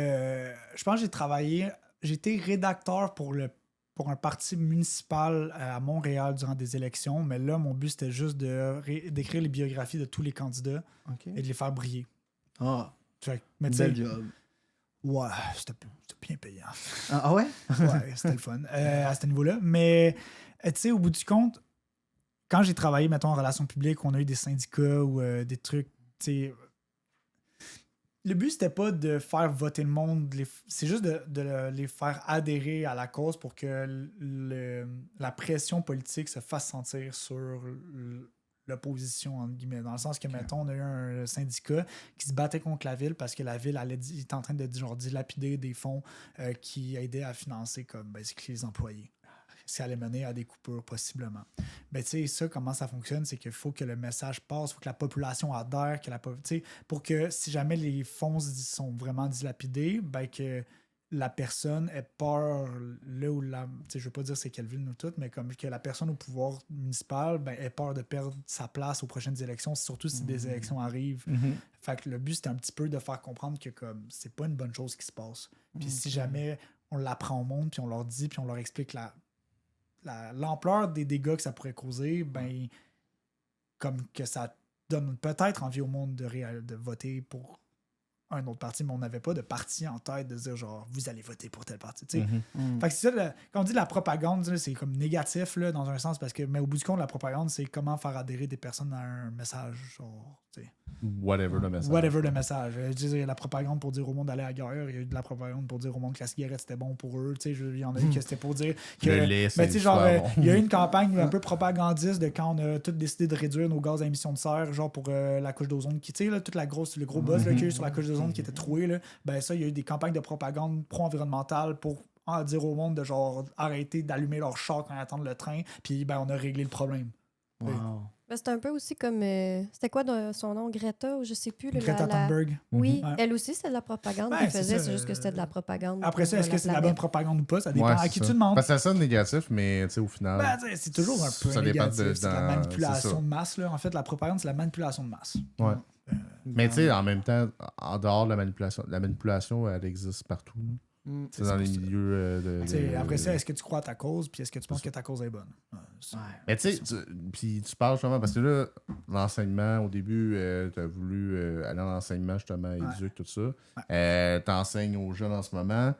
je pense que j'ai été rédacteur pour un parti municipal à Montréal durant des élections, mais là, mon but, c'était juste d'écrire les biographies de tous les candidats et de les faire briller. Ah, Mais bel job. Ouais, c'était bien payant. Ah ouais? Ouais, c'était le fun à ce niveau-là. Mais, tu sais, au bout du compte, quand j'ai travaillé, mettons, en relations publiques, on a eu des syndicats ou des trucs, tu sais... Le but, c'était pas de faire voter le monde, c'est juste de les faire adhérer à la cause pour que la pression politique se fasse sentir sur l'opposition, entre guillemets. Dans le sens que, mettons, on a eu un syndicat qui se battait contre la ville parce que la ville était en train de dilapider des fonds qui aidaient à financer comme les employés. Ça allait mener à des coupures, possiblement. Ben, tu sais, ça, comment ça fonctionne, c'est qu'il faut que le message passe, il faut que la population adhère, pour que si jamais les fonds sont vraiment dilapidés, ben, que la personne ait peur, là où je veux pas dire c'est quelle ville nous toutes, mais comme que la personne au pouvoir municipal ben, ait peur de perdre sa place aux prochaines élections, surtout si des élections arrivent. Fait que le but, c'était un petit peu de faire comprendre que comme c'est pas une bonne chose qui se passe. Puis si jamais on l'apprend au monde, puis on leur dit, puis on leur explique l'ampleur des dégâts que ça pourrait causer, ben, comme que ça donne peut-être envie au monde de voter pour un autre parti, mais on n'avait pas de parti en tête de dire genre vous allez voter pour tel parti. Fait que c'est ça, quand on dit la propagande, c'est comme négatif là, dans un sens, parce que mais au bout du compte, la propagande, c'est comment faire adhérer des personnes à un message. Genre, whatever le message. Whatever le message. Il y a la propagande pour dire au monde d'aller à la guerre, il y a eu de la propagande pour dire au monde que la cigarette c'était bon pour eux. Il y en a eu que c'était pour dire que. Le lait, mais tu sais, genre, bon. il y a eu une campagne un peu propagandiste de quand on a tous décidé de réduire nos gaz à émissions de serre, genre pour la couche d'ozone qui, tu sais, toute le gros buzz qu'il y a eu sur la couche d'ozone qui était troué, là, ben ça, il y a eu des campagnes de propagande pro-environnementale pour dire au monde de genre arrêter d'allumer leur char quand ils attendent le train, puis ben on a réglé le problème. Wow. Ben, c'est un peu aussi comme... c'était quoi son nom? Greta ou je sais plus. Greta Thunberg. Oui, Ouais. elle aussi, c'était de la propagande Ouais, qu'elle c'est faisait. ça. C'est juste que c'était de la propagande. Après ça, est-ce que c'est de la bonne propagande ou pas? Ça dépend Ouais, à qui c'est tu demandes. Parce que ça sonne négatif, mais tu sais, au final. Ben, c'est toujours un peu ça dépend négatif. C'est de la c'est manipulation ça. de masse. Là. En fait, la propagande, c'est la manipulation de masse. Ouais. Mais tu sais, en même temps, en dehors de la manipulation, elle existe partout. C'est dans les milieux Après ça, est-ce que tu crois à ta cause, puis est-ce que tu penses que ta cause est bonne? Mais tu sais, puis tu parles justement, parce que là, l'enseignement, au début, tu as voulu aller en enseignement, justement, éduque, tout ça. Tu enseignes aux jeunes en ce moment.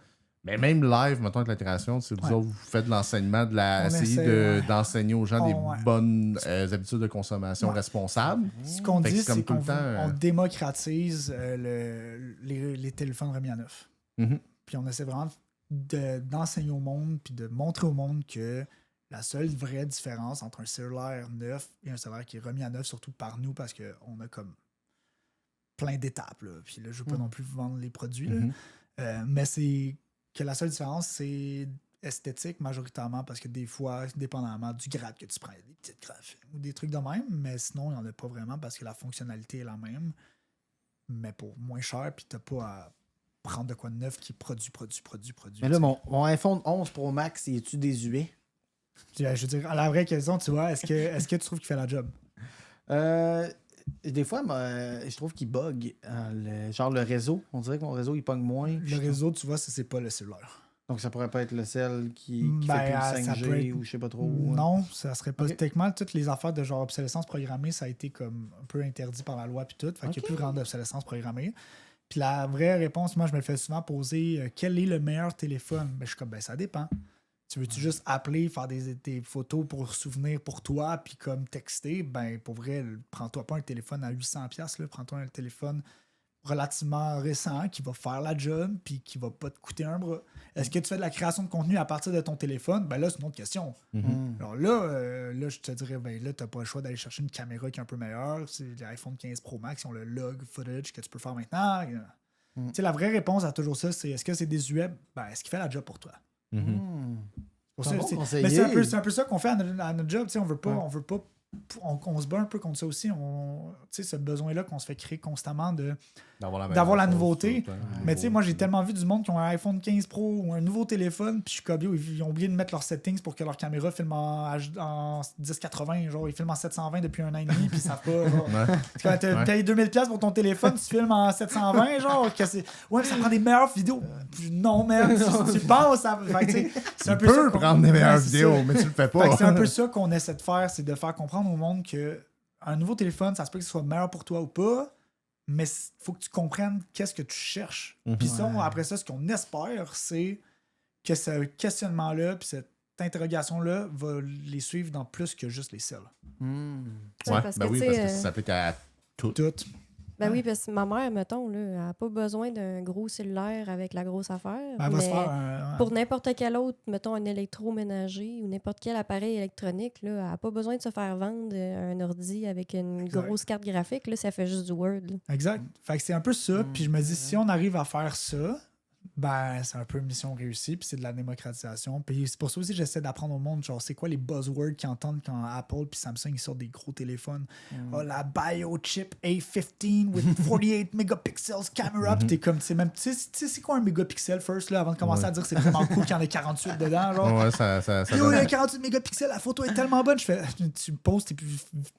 Mais même live, mettons, avec l'intégration, vous autres, vous faites de l'enseignement, d'enseigner aux gens des bonnes habitudes de consommation responsables. Ce qu'on dit, c'est qu'on on démocratise les téléphones remis à neuf. Puis on essaie vraiment d'enseigner au monde puis de montrer au monde que la seule vraie différence entre un cellulaire neuf et un cellulaire qui est remis à neuf, surtout par nous, parce qu'on a comme plein d'étapes. Là. Puis là, je ne veux pas non plus vous vendre les produits. Là. Mais c'est que la seule différence, c'est esthétique majoritairement, parce que des fois, dépendamment du grade que tu prends, il y a des petites graphiques ou des trucs de même, mais sinon, il n'y en a pas vraiment parce que la fonctionnalité est la même, mais pour moins cher, puis tu n'as pas à prendre de quoi de neuf qui produit. Mais là, mon iPhone 11 Pro Max, il est-tu désuet? Je veux dire, à la vraie question, tu vois, est-ce que tu trouves qu'il fait la job? Des fois, je trouve qu'il bug. Genre le réseau. On dirait que mon réseau, il pogne moins. Le réseau, tu vois, c'est pas le cellulaire. Donc, ça pourrait pas être le cell qui fait plus le 5G ou je sais pas trop. Non, ça serait pas. Techniquement, toutes les affaires de genre obsolescence programmée, ça a été comme un peu interdit par la loi puis tout. Fait qu'il n'y a plus vraiment d'obsolescence programmée. Puis la vraie réponse, moi, je me le fais souvent poser quel est le meilleur téléphone? Ben, je suis comme, ben, ça dépend. Tu veux-tu juste appeler, faire des photos pour souvenir pour toi, puis comme texter? Ben, pour vrai, prends-toi pas un téléphone à 800$, là, prends-toi un téléphone relativement récent qui va faire la job, puis qui va pas te coûter un bras. Est-ce que tu fais de la création de contenu à partir de ton téléphone? Ben là, c'est une autre question. Alors là, je te dirais, ben là, t'as pas le choix d'aller chercher une caméra qui est un peu meilleure. C'est l'iPhone 15 Pro Max, ils ont le log footage que tu peux faire maintenant. Tu sais, la vraie réponse à toujours ça, c'est est-ce que c'est désuet? Ben, est-ce qu'il fait la job pour toi? C'est Mais c'est un peu ça qu'on fait à notre job. On veut pas on se bat un peu contre ça aussi. Tu sais, ce besoin-là qu'on se fait créer constamment D'avoir la chose, nouveauté. tout le temps. Mais tu sais, moi, j'ai tellement vu du monde qui ont un iPhone 15 Pro ou un nouveau téléphone, puis je suis comme, yo, ils ont oublié de mettre leurs settings pour que leur caméra filme en 1080. Genre, ils filment en 720 depuis un an et demi, puis ils savent pas. Genre. Quand t'as payé 2000$ pour ton téléphone, tu filmes en 720, genre, ouais, mais ça prend des meilleures vidéos. Non, man, tu penses, ça. Fait que, tu sais, c'est un peu ça. Tu peux prendre des meilleures vidéos, mais tu le fais pas. Fait que c'est un peu ça qu'on essaie de faire, c'est de faire comprendre au monde que un nouveau téléphone, ça se peut que ce soit meilleur pour toi ou pas, mais il faut que tu comprennes qu'est-ce que tu cherches. Puis ça, après ça, ce qu'on espère, c'est que ce questionnement-là, puis cette interrogation-là va les suivre dans plus que juste les selles. Parce que, parce que ça s'applique à tout. Ben oui, parce que ma mère, mettons, là, elle n'a pas besoin d'un gros cellulaire avec la grosse affaire. Ben, elle va se mais faire pour n'importe quel autre, mettons, un électroménager ou n'importe quel appareil électronique, là, elle n'a pas besoin de se faire vendre un ordi avec une grosse carte graphique. Là, ça fait juste du Word. Là. Exact. Fait que c'est un peu ça. Puis je me dis, si on arrive à faire ça, ben c'est un peu une mission réussie, puis c'est de la démocratisation. Puis c'est pour ça aussi que j'essaie d'apprendre au monde, genre, c'est quoi les buzzwords qu'ils entendent quand Apple puis Samsung ils sortent des gros téléphones. Oh, la BioChip A15 with 48 megapixels camera. Puis t'es comme, tu sais, c'est quoi un mégapixel first, là, avant de commencer à dire que c'est vraiment cool qu'il y en ait 48 dedans, genre. Ouais, ça Yo, il y a 48 mégapixels, la photo est tellement bonne. Tu postes,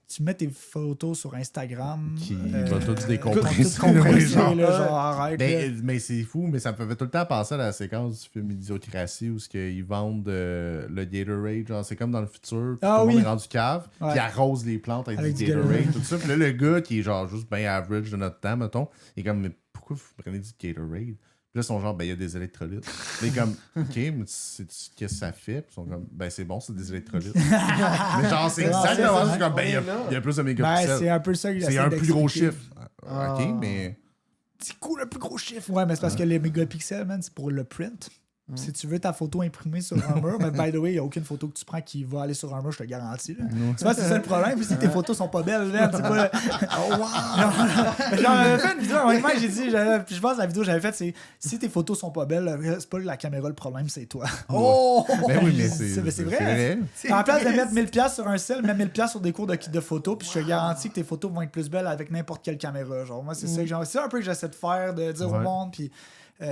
tu mets tes photos sur Instagram. Qui va tout décompresser. Genre, arrête. Mais c'est fou, mais ça me fait tout le temps penser à la séquence du film Idiocratie où ils vendent le Gatorade. Genre, c'est comme dans le futur. Tout le monde est rendu cave. Puis ils arrosent les plantes avec du Gatorade. Tout ça. Puis là, le gars qui est genre juste bien average de notre temps, mettons, il est comme, mais pourquoi vous prenez du Gatorade? Puis là, ils sont genre, ben, il y a des électrolytes. Mais comme, OK, mais qu'est-ce que ça fait? Puis ils sont comme, ben, c'est bon, c'est des électrolytes. Mais genre, c'est exactement ça. Comme, ben, il y a plus de mégapixels. Ben, c'est un peu ça que c'est un plus gros chiffre. OK, mais. C'est cool, le plus gros chiffre. Ouais, mais c'est parce que les mégapixels, man, c'est pour le print. Si tu veux ta photo imprimée sur un mur, mais by the way, il n'y a aucune photo que tu prends qui va aller sur un mur, je te garantis. Là. Tu vois, c'est ça le problème. Puis si tes photos sont pas belles, man, c'est pas. Oh, wow! J'avais fait une vidéo, honnêtement, j'ai dit, puis je pense que la vidéo que j'avais faite, c'est si tes photos sont pas belles, c'est pas la caméra le problème, c'est toi. Oh! Mais oui, mais c'est vrai. En place de mettre 1000$ sur un sel, mets 1000$ sur des cours de photos, puis je te garantis que tes photos vont être plus belles avec n'importe quelle caméra. Genre, moi, c'est ça que c'est un peu que j'essaie de faire, de dire au monde, puis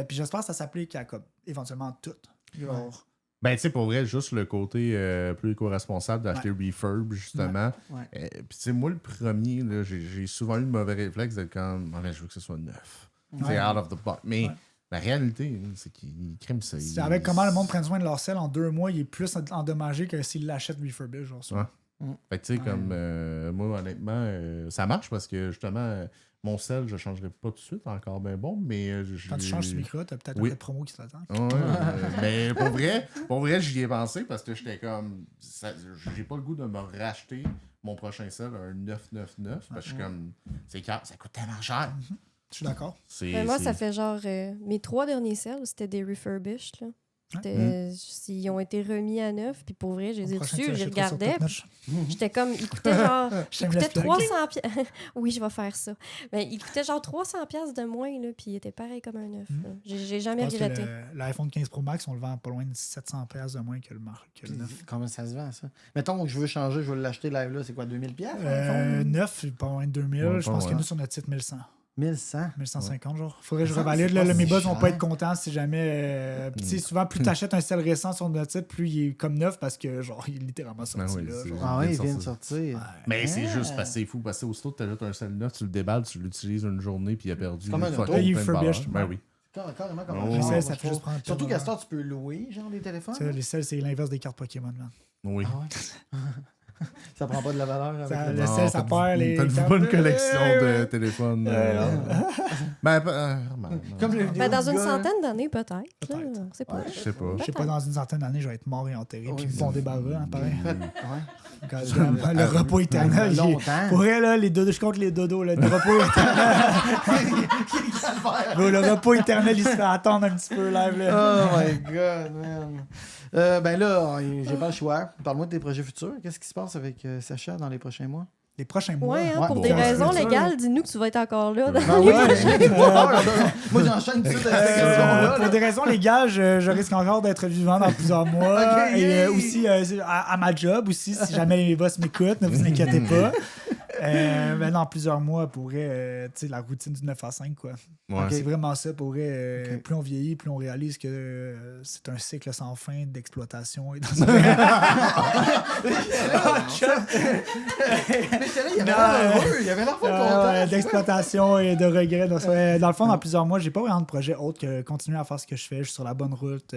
j'espère que ça s'applique à éventuellement tout. Genre. Ben, tu sais, pour vrai, juste le côté plus éco-responsable d'acheter refurb, justement. Puis, tu sais, moi, le premier, là, j'ai souvent eu le mauvais réflexe d'être comme, je veux que ce soit neuf. C'est out of the box. Mais la réalité, c'est qu'ils criment ça. Avec comment le monde prend soin de leur sel en 2 mois, il est plus endommagé que s'il l'achète refurbish, genre ça. Fait que, tu sais, comme moi, honnêtement, ça marche parce que, justement, mon sel, je ne changerai pas tout de suite, encore bien bon, mais... Quand tu changes ce micro, tu as peut-être un peu de promo qui t'attend. Mais pour vrai, j'y ai pensé parce que j'étais comme... J'ai pas le goût de me racheter mon prochain sel à un 999 parce que je suis comme... Ça coûte tellement cher. Je suis d'accord. Moi, ça fait genre... mes 3 derniers sels, c'était des refurbished, là. Ils ont été remis à neuf, puis pour vrai, je les ai reçus, je regardais. J'étais comme, il coûtait genre. Il coûtait 300$. Oui, je vais faire ça. Mais il coûtait genre 300$ de moins, là, puis il était pareil comme un neuf. J'ai jamais regretté. L'iPhone 15 Pro Max, on le vend pas loin de 700$ de moins que le neuf. Comment ça se vend, ça? Mettons que je veux changer, je veux l'acheter live là, c'est quoi, 2000$? Neuf, pas loin de 2000$. Je pense que nous, sur notre site, 1100. 1150, genre. Faudrait que je revalide. Là, mes boss vont pas être contents si jamais. Souvent, plus tu achètes un sel récent sur notre site, plus il est comme neuf parce que, genre, il est littéralement sorti là. Il vient de sortir. Mais c'est juste parce que c'est fou. Parce que aussitôt que tu ajoutes un sel neuf, tu le déballes, tu l'utilises une journée, puis il a perdu. Comme un auto. Il refurbish. Ben oui. Carrément, ça fait juste prendre. Surtout qu'à ce temps, tu peux louer, genre, des téléphones. Les sels, c'est l'inverse des cartes Pokémon, man. Oui. Ça prend pas de la valeur. Le sel, ça perd les. Faites-vous pas une collection de téléphones. Dans une centaine d'années, peut-être. C'est pas. Je sais pas. Je sais pas, dans une centaine d'années, je vais être mort et enterré. Puis bon débarras, pareil. Le repos éternel. Pour elle, là, je compte les dodos. Le repos éternel. Le repos éternel, il se fait attendre un petit peu live. Oh my god, man. Ben là, j'ai pas le choix. Parle-moi de tes projets futurs. Qu'est-ce qui se passe avec Sacha dans les prochains mois? Les prochains mois. Ouais, hein, Ouais, pour bon, des ouais. raisons C'est ça, légales, dis-nous que tu vas être encore là. dans Ben les ouais, prochains j'ai mois. peur, là. Moi, j'enchaîne tout de suite avec cette question-là. Pour des raisons légales, je risque encore d'être vivant dans plusieurs mois. Ok, Et yay! aussi à ma job aussi, si jamais les boss m'écoutent, ne vous inquiétez pas. Mais dans plusieurs mois, pourrait la routine du 9 à 5, quoi. Ouais. C'est vraiment ça. Pourrait, Ok. plus on vieillit, plus on réalise que c'est un cycle sans fin d'exploitation. Et Mais j'étais là, il y avait l'air heureux, il y avait l'air pas content. d'exploitation et de regrets. Donc, dans le fond, dans plusieurs mois, j'ai pas vraiment de projet autre que continuer à faire ce que je fais. Je suis sur la bonne route.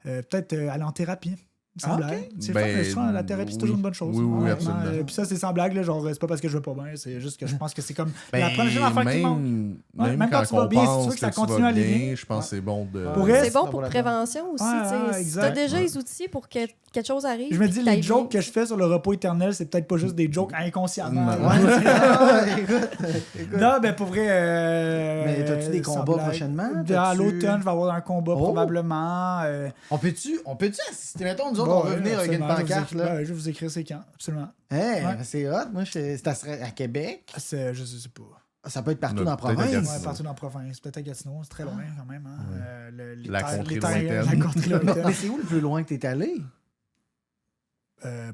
Peut-être aller en thérapie. Sans blague. C'est Ben, le fun, la thérapie, c'est toujours une bonne chose. oui, oui, honnêtement. absolument. Puis ça, c'est sans blague. Là, genre, c'est pas parce que je veux pas bien. C'est juste que je pense que c'est comme la Ben, prochaine affaire qui manque. même même quand tu vas on bien, si tu pense veux que ça tu vas continue à aller bien, bien. je pense que c'est bon de... Pour vrai, C'est bon ça pour vaut la prévention aussi. Ouais, tu sais. ouais, Si exact. t'as déjà les outils pour que quelque chose arrive. Je me dis, puis les t'ailles jokes bien. que je fais sur le repos éternel, c'est peut-être pas juste des jokes inconsciemment. Non. Ouais, écoute. Non, ben pour vrai. Mais t'as-tu des sans combats blague. prochainement? À T'as-tu- l'automne, je vais avoir un combat Oh. probablement. On peut-tu assister? Mettons, nous autres, Bon, on va venir avec une absolument, pancarte, là. je vais vous écrire c'est quand, absolument. Hey, Ouais. c'est hot. Moi, c'est à Québec. Je sais pas. Ça peut être partout Non, dans la peut-être à province. Gatineau. Ouais, partout dans la province. Peut-être à Gatineau, c'est très loin quand même. Hein. La contrée lointaine. La contrée lointaine. Mais c'est où le plus loin que t'es allé?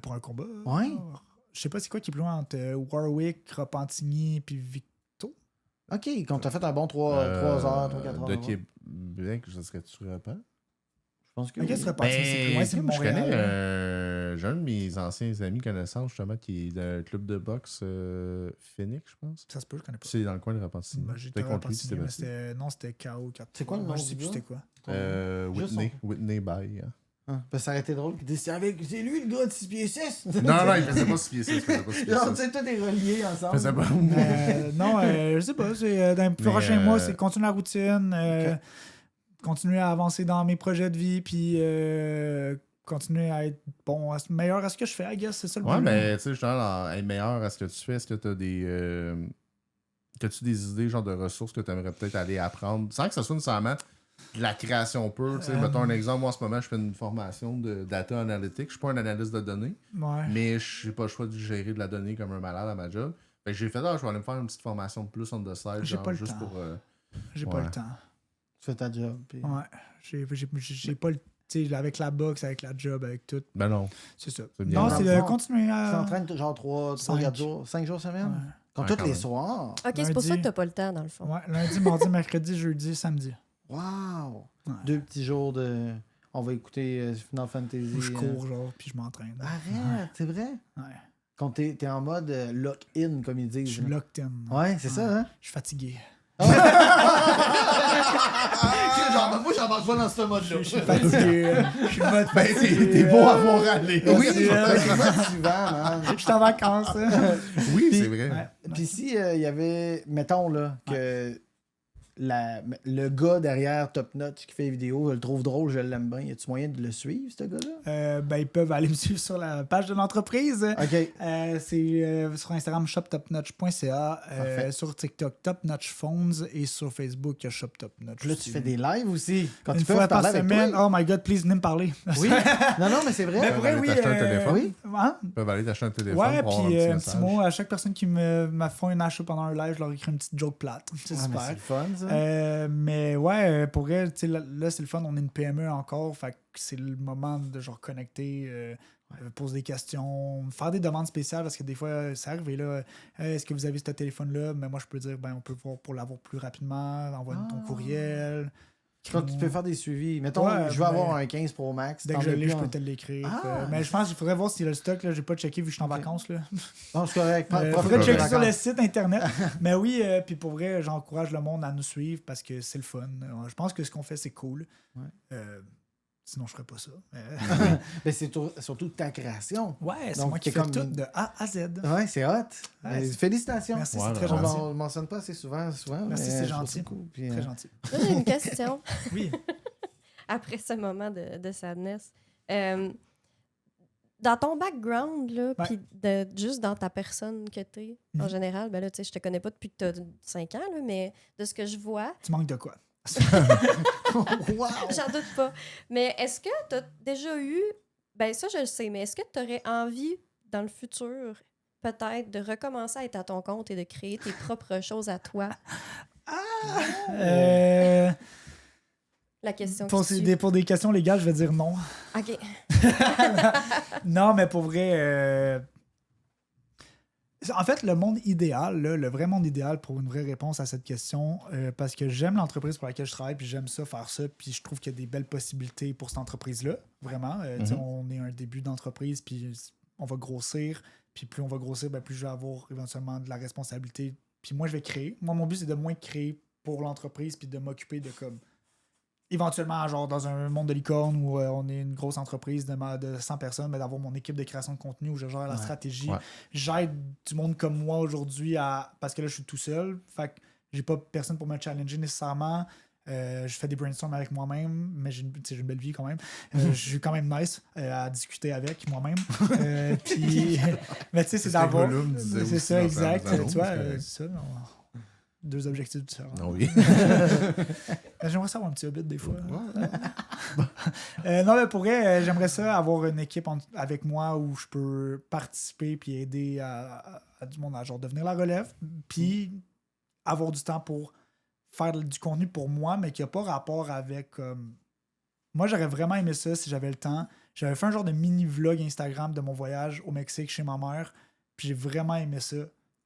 Pour un combat. Ouais. Je sais pas c'est quoi qui est plus loin entre Warwick, Repentigny puis Victo. OK, quand t'as fait un bon 3 heures, 3-4 heures. De Québec, ça serait-tu Repent? Je pense que Ok, oui. c'est Repentigny, c'est plus loin, c'est je Montréal. connais j'ai un de mes anciens amis connaissances, justement, qui est d'un club de boxe Phoenix, je pense. Ça se peut, je connais pas. C'est dans le coin de Repentigny. Bah, j'ai C'était été contre lui, Repentigny, mais c'était non, c'était KO 4. C'est quoi le nom Je sais du plus gars? c'était quoi. Juste Whitney Bay. Hein. Ah, parce que ça aurait été drôle. C'est lui le gars de 6 pieds 6. Non, non, il faisait pas 6 pieds 6. Il faisait pas 6 pieds Genre, 6. tu sais, tout est relié Il ensemble. faisait pas. Non, je sais pas. C'est, dans les prochains mois, c'est continuer la routine, continuer à avancer dans mes projets de vie, puis continuer à être meilleur à ce que je fais, I guess. C'est ça le Ouais, but. mais tu sais, justement, être meilleur à ce que tu fais, est-ce que tu as des. As-tu des idées, genre de ressources que tu aimerais peut-être aller apprendre sans que ce soit nécessairement de la création pure? Tu sais, mettons un exemple, moi en ce moment, je fais une formation de data analytics. Je suis pas un analyste de données, Ouais. mais je n'ai pas le choix de gérer de la donnée comme un malade à ma job. Fait que j'ai fait, je vais aller me faire une petite formation de plus on the side, J'ai genre, pas le juste temps. pour. J'ai pas ouais. le temps. Tu fais ta job. Puis... Ouais. J'ai pas le tu sais, avec la boxe, avec la job, avec tout. Ben non. C'est ça. C'est bien. Non, Dans c'est le de fond, continuer Tu à. t'entraînes genre 3-4 jours, 5 jours semaine? Ouais. Comme Ouais, tous quand les même. soirs. OK, c'est pour ça Lundi. que t'as pas le temps, dans le fond. Ouais, lundi, mardi, mercredi, jeudi, samedi. Wow! Ouais. 2 petits jours de. On va écouter Final Fantasy. Où je cours, genre, puis je m'entraîne. Arrête, c'est vrai? Ouais. Quand t'es en mode lock-in, comme ils Je disent. suis là. locked in. Ouais, c'est ça, hein? Je suis fatigué. Genre, moi, j'embarque pas dans ce mode-là. Je suis fatigué. Je suis mode Ben, fatigué. t'es beau à voir aller. Oui, Merci, c'est motivant, man. Je suis en vacances. Hein. Oui, Puis- c'est vrai. Ouais. Puis si il y avait, mettons là, que le gars derrière Top Notch qui fait les vidéos, je le trouve drôle, je l'aime bien, y a-tu moyen de le suivre, ce gars-là? Ben, ils peuvent aller me suivre sur la page de l'entreprise. OK. C'est sur Instagram shoptopnotch.ca, Parfait. sur TikTok Top Notch Phones et sur Facebook Shop Top Notch. Puis là, tu fais des lives aussi. Quand une tu peux fois par parler avec semaine. toi. Oh my god, please, venez me parler. Oui. Non, non, mais c'est vrai. Mais Ils pour peuvent vrai, aller oui. t'acheter un téléphone. Oui. Hein? Ils peuvent aller t'acheter un téléphone. Ouais, pour avoir puis un message. petit mot à chaque personne qui m'a fait un achat pendant un live, je leur écris une petite joke plate. C'est Ah, mais super. c'est le fun, ça. Mais ouais, pour elle, tu sais, là, c'est le fun, on est une PME encore, fait que c'est le moment de genre connecter, poser des questions, faire des demandes spéciales parce que des fois, c'est arrivé là, est-ce que vous avez ce téléphone-là? Mais moi, je peux dire, ben, on peut voir pour l'avoir plus rapidement, envoie ton courriel. Quand tu peux faire des suivis. Mettons, Ouais, je veux avoir un 15 Pro Max. Dès que t'en je veux l'ai, plus je en- peux te l'écrire. Ah! Mais je pense qu'il faudrait voir s'il y a le stock. Là. J'ai pas checké vu que je suis en Ok. vacances. Là. Non, c'est correct. Il Profite faudrait de checker tes sur le vacances. site internet. Mais oui, puis pour vrai, j'encourage le monde à nous suivre parce que c'est le fun. Je pense que ce qu'on fait, c'est cool. Ouais. Sinon, je ferais pas ça. Mais c'est surtout ta création. Ouais, c'est Donc, moi qui t'es fais comme tout une- de A à Z. Ouais, c'est hot. Ouais, c'est- Félicitations. Merci, Ouais, c'est très vraiment. gentil. On ne mentionne pas assez souvent. Merci, mais c'est je trouve gentil. ça cool. Puis, Très gentil. Là, j'ai une question Oui. après ce moment de sadness. Dans ton background, là, Ouais. puis juste dans ta personne que t'es, en Mhm. général, ben là, tu sais, je te connais pas depuis que t'as 5 ans, là, mais de ce que je vois, Tu manques de quoi? wow! j'en doute pas. Mais est-ce que t'as déjà eu, ben ça, je le sais, mais est-ce que t'aurais envie, dans le futur, peut-être de recommencer à être à ton compte et de créer tes propres choses à toi? La question Pour qui suit. des questions légales, je vais dire non. OK. Non, mais pour vrai... En fait, le monde idéal, là, le vrai monde idéal pour une vraie réponse à cette question, parce que j'aime l'entreprise pour laquelle je travaille, puis j'aime ça, faire ça, puis je trouve qu'il y a des belles possibilités pour cette entreprise-là, vraiment. Tu sais, on est un début d'entreprise, puis on va grossir, puis plus on va grossir, ben, plus je vais avoir éventuellement de la responsabilité. Puis moi, je vais créer. Moi, mon but, c'est de moins créer pour l'entreprise, puis de m'occuper de comme... Éventuellement, genre dans un monde de licorne où on est une grosse entreprise de 100 personnes, mais d'avoir mon équipe de création de contenu où je gère la stratégie. J'aide du monde comme moi aujourd'hui parce que là, je suis tout seul. Fait que j'ai pas personne pour me challenger nécessairement. Je fais des brainstorms avec moi-même, mais j'ai une belle vie quand même. Je suis quand même nice à discuter avec moi-même. Puis, mais tu sais, c'est d'avoir. C'est ça, exact. Tu vois, c'est ça. Deux objectifs différents. Oui. J'aimerais ça avoir un petit hobbit des fois. Non, mais pour vrai, j'aimerais ça avoir une équipe avec moi où je peux participer puis aider à du monde à genre devenir la relève, puis avoir du temps pour faire du contenu pour moi, mais qui n'a pas rapport avec... Moi, j'aurais vraiment aimé ça si j'avais le temps. J'avais fait un genre de mini-vlog Instagram de mon voyage au Mexique chez ma mère, puis j'ai vraiment aimé ça.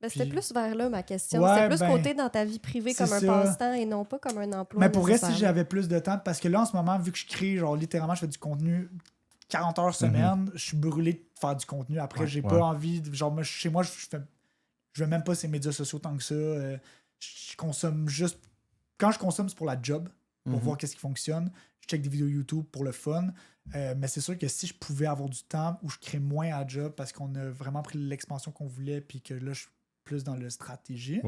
Ben, c'était plus vers là ma question. Ouais, c'était plus ben, côté dans ta vie privée comme un passe-temps et non pas comme un emploi. Mais pour vrai, si j'avais plus de temps, parce que là, en ce moment, vu que je crée, genre littéralement, je fais du contenu 40 heures semaine, je suis brûlé de faire du contenu. Après, j'ai pas envie... Genre, chez moi, je vais même pas ces médias sociaux tant que ça. Je consomme juste... Quand je consomme, c'est pour la job, pour voir qu'est-ce qui fonctionne. Je check des vidéos YouTube pour le fun. Mais c'est sûr que si je pouvais avoir du temps où je crée moins à job parce qu'on a vraiment pris l'expansion qu'on voulait puis que là, je suis plus dans le stratégie,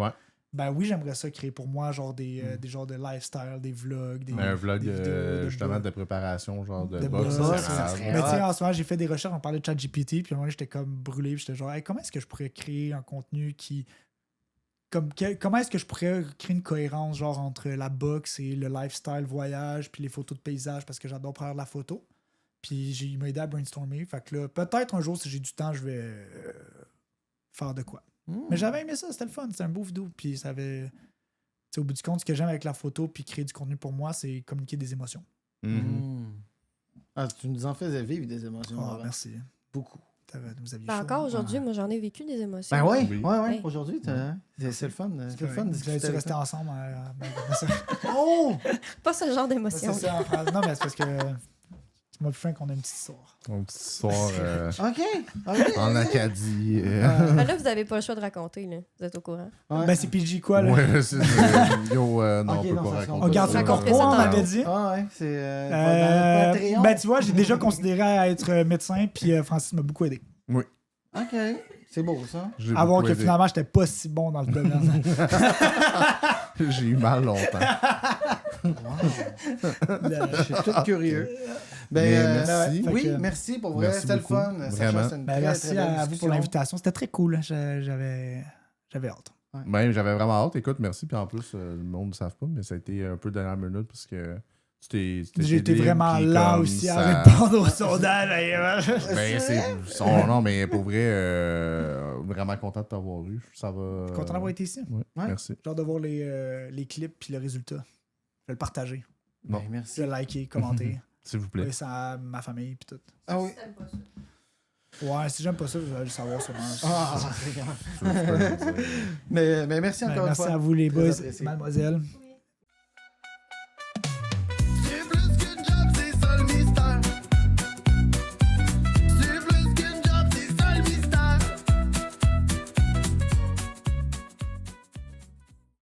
ben oui, j'aimerais ça créer pour moi genre des genres de lifestyle, des vlogs. Un vlog des vidéos, justement de préparation, genre de boxe. boxe. Mais tu sais, en ce moment, j'ai fait des recherches, on parlait de ChatGPT, puis à un moment, j'étais comme brûlé, puis j'étais genre, hey, comment est-ce que je pourrais créer un contenu qui... Comment est-ce que je pourrais créer une cohérence genre entre la boxe et le lifestyle voyage puis les photos de paysage parce que j'adore prendre de la photo. Puis il m'a aidé à brainstormer. Fait que là, peut-être un jour, si j'ai du temps, je vais faire de quoi. Mais j'avais aimé ça, c'était le fun, c'était un beau vidéo. Puis ça avait... T'sais, au bout du compte, ce que j'aime avec la photo puis créer du contenu pour moi, c'est communiquer des émotions. Ah, tu nous en faisais vivre des émotions. Oh, merci. Beaucoup. Vous aviez Ben, encore aujourd'hui, moi, j'en ai vécu des émotions. Ben oui, Oui. ouais. Aujourd'hui, c'est le fun. C'est le fun de Vous allez discuter. rester ensemble. Oh! Pas ce genre d'émotion. C'est ça, en phrase. Non, mais c'est parce que tu m'as fait qu'on a une petite histoire. Un petit soir OK. en Acadie. Ben là, vous n'avez pas le choix de raconter, là. Vous êtes au courant. Ouais. Ben, c'est PG quoi, là? Ouais, c'est non, on Ok, peut non, pas ça, raconter. On garde ça raconterait corpo, ça on tantôt. avait dit. Ah ouais, c'est dans notre Patreon. Ben, tu vois, j'ai déjà considéré à être médecin, puis Francis m'a beaucoup aidé. Oui. OK. C'est beau, ça. J'ai À voir beaucoup que aidé. finalement, j'étais pas si bon dans le domaine. J'ai eu mal longtemps. Je suis tout curieux. Ben, Mais merci. Fait Oui, que- merci pour vrai. Merci C'était le beaucoup. fun. Vraiment. Sacha, c'était une Ben, très, merci très belle à vous pour discussion. l'invitation. C'était très cool. J'avais hâte. Même j'avais vraiment hâte. Écoute, merci. Puis en plus, le monde ne savent pas, mais ça a été un peu dernière minute parce que tu t'es J'ai été libre, vraiment puis lent comme aussi ça- à répondre au sondage. Ben, non, mais pour vrai, vraiment content de t'avoir eu. Ça va. Content d'avoir été ici. Ouais, Ouais. merci. J'ai hâte de voir les clips puis le résultat. Je vais le partager. Bon. Ben, Je merci. vais liker, commenter. S'il vous plaît. Et ça à ma famille puis tout. Ah oui. Ouais, si j'aime pas ça, vous allez le savoir sûrement. Ah, c'est grave. Tu peux nous dire. Mais merci Ben, encore une merci fois. à vous les Très boys, apprécié. mademoiselle.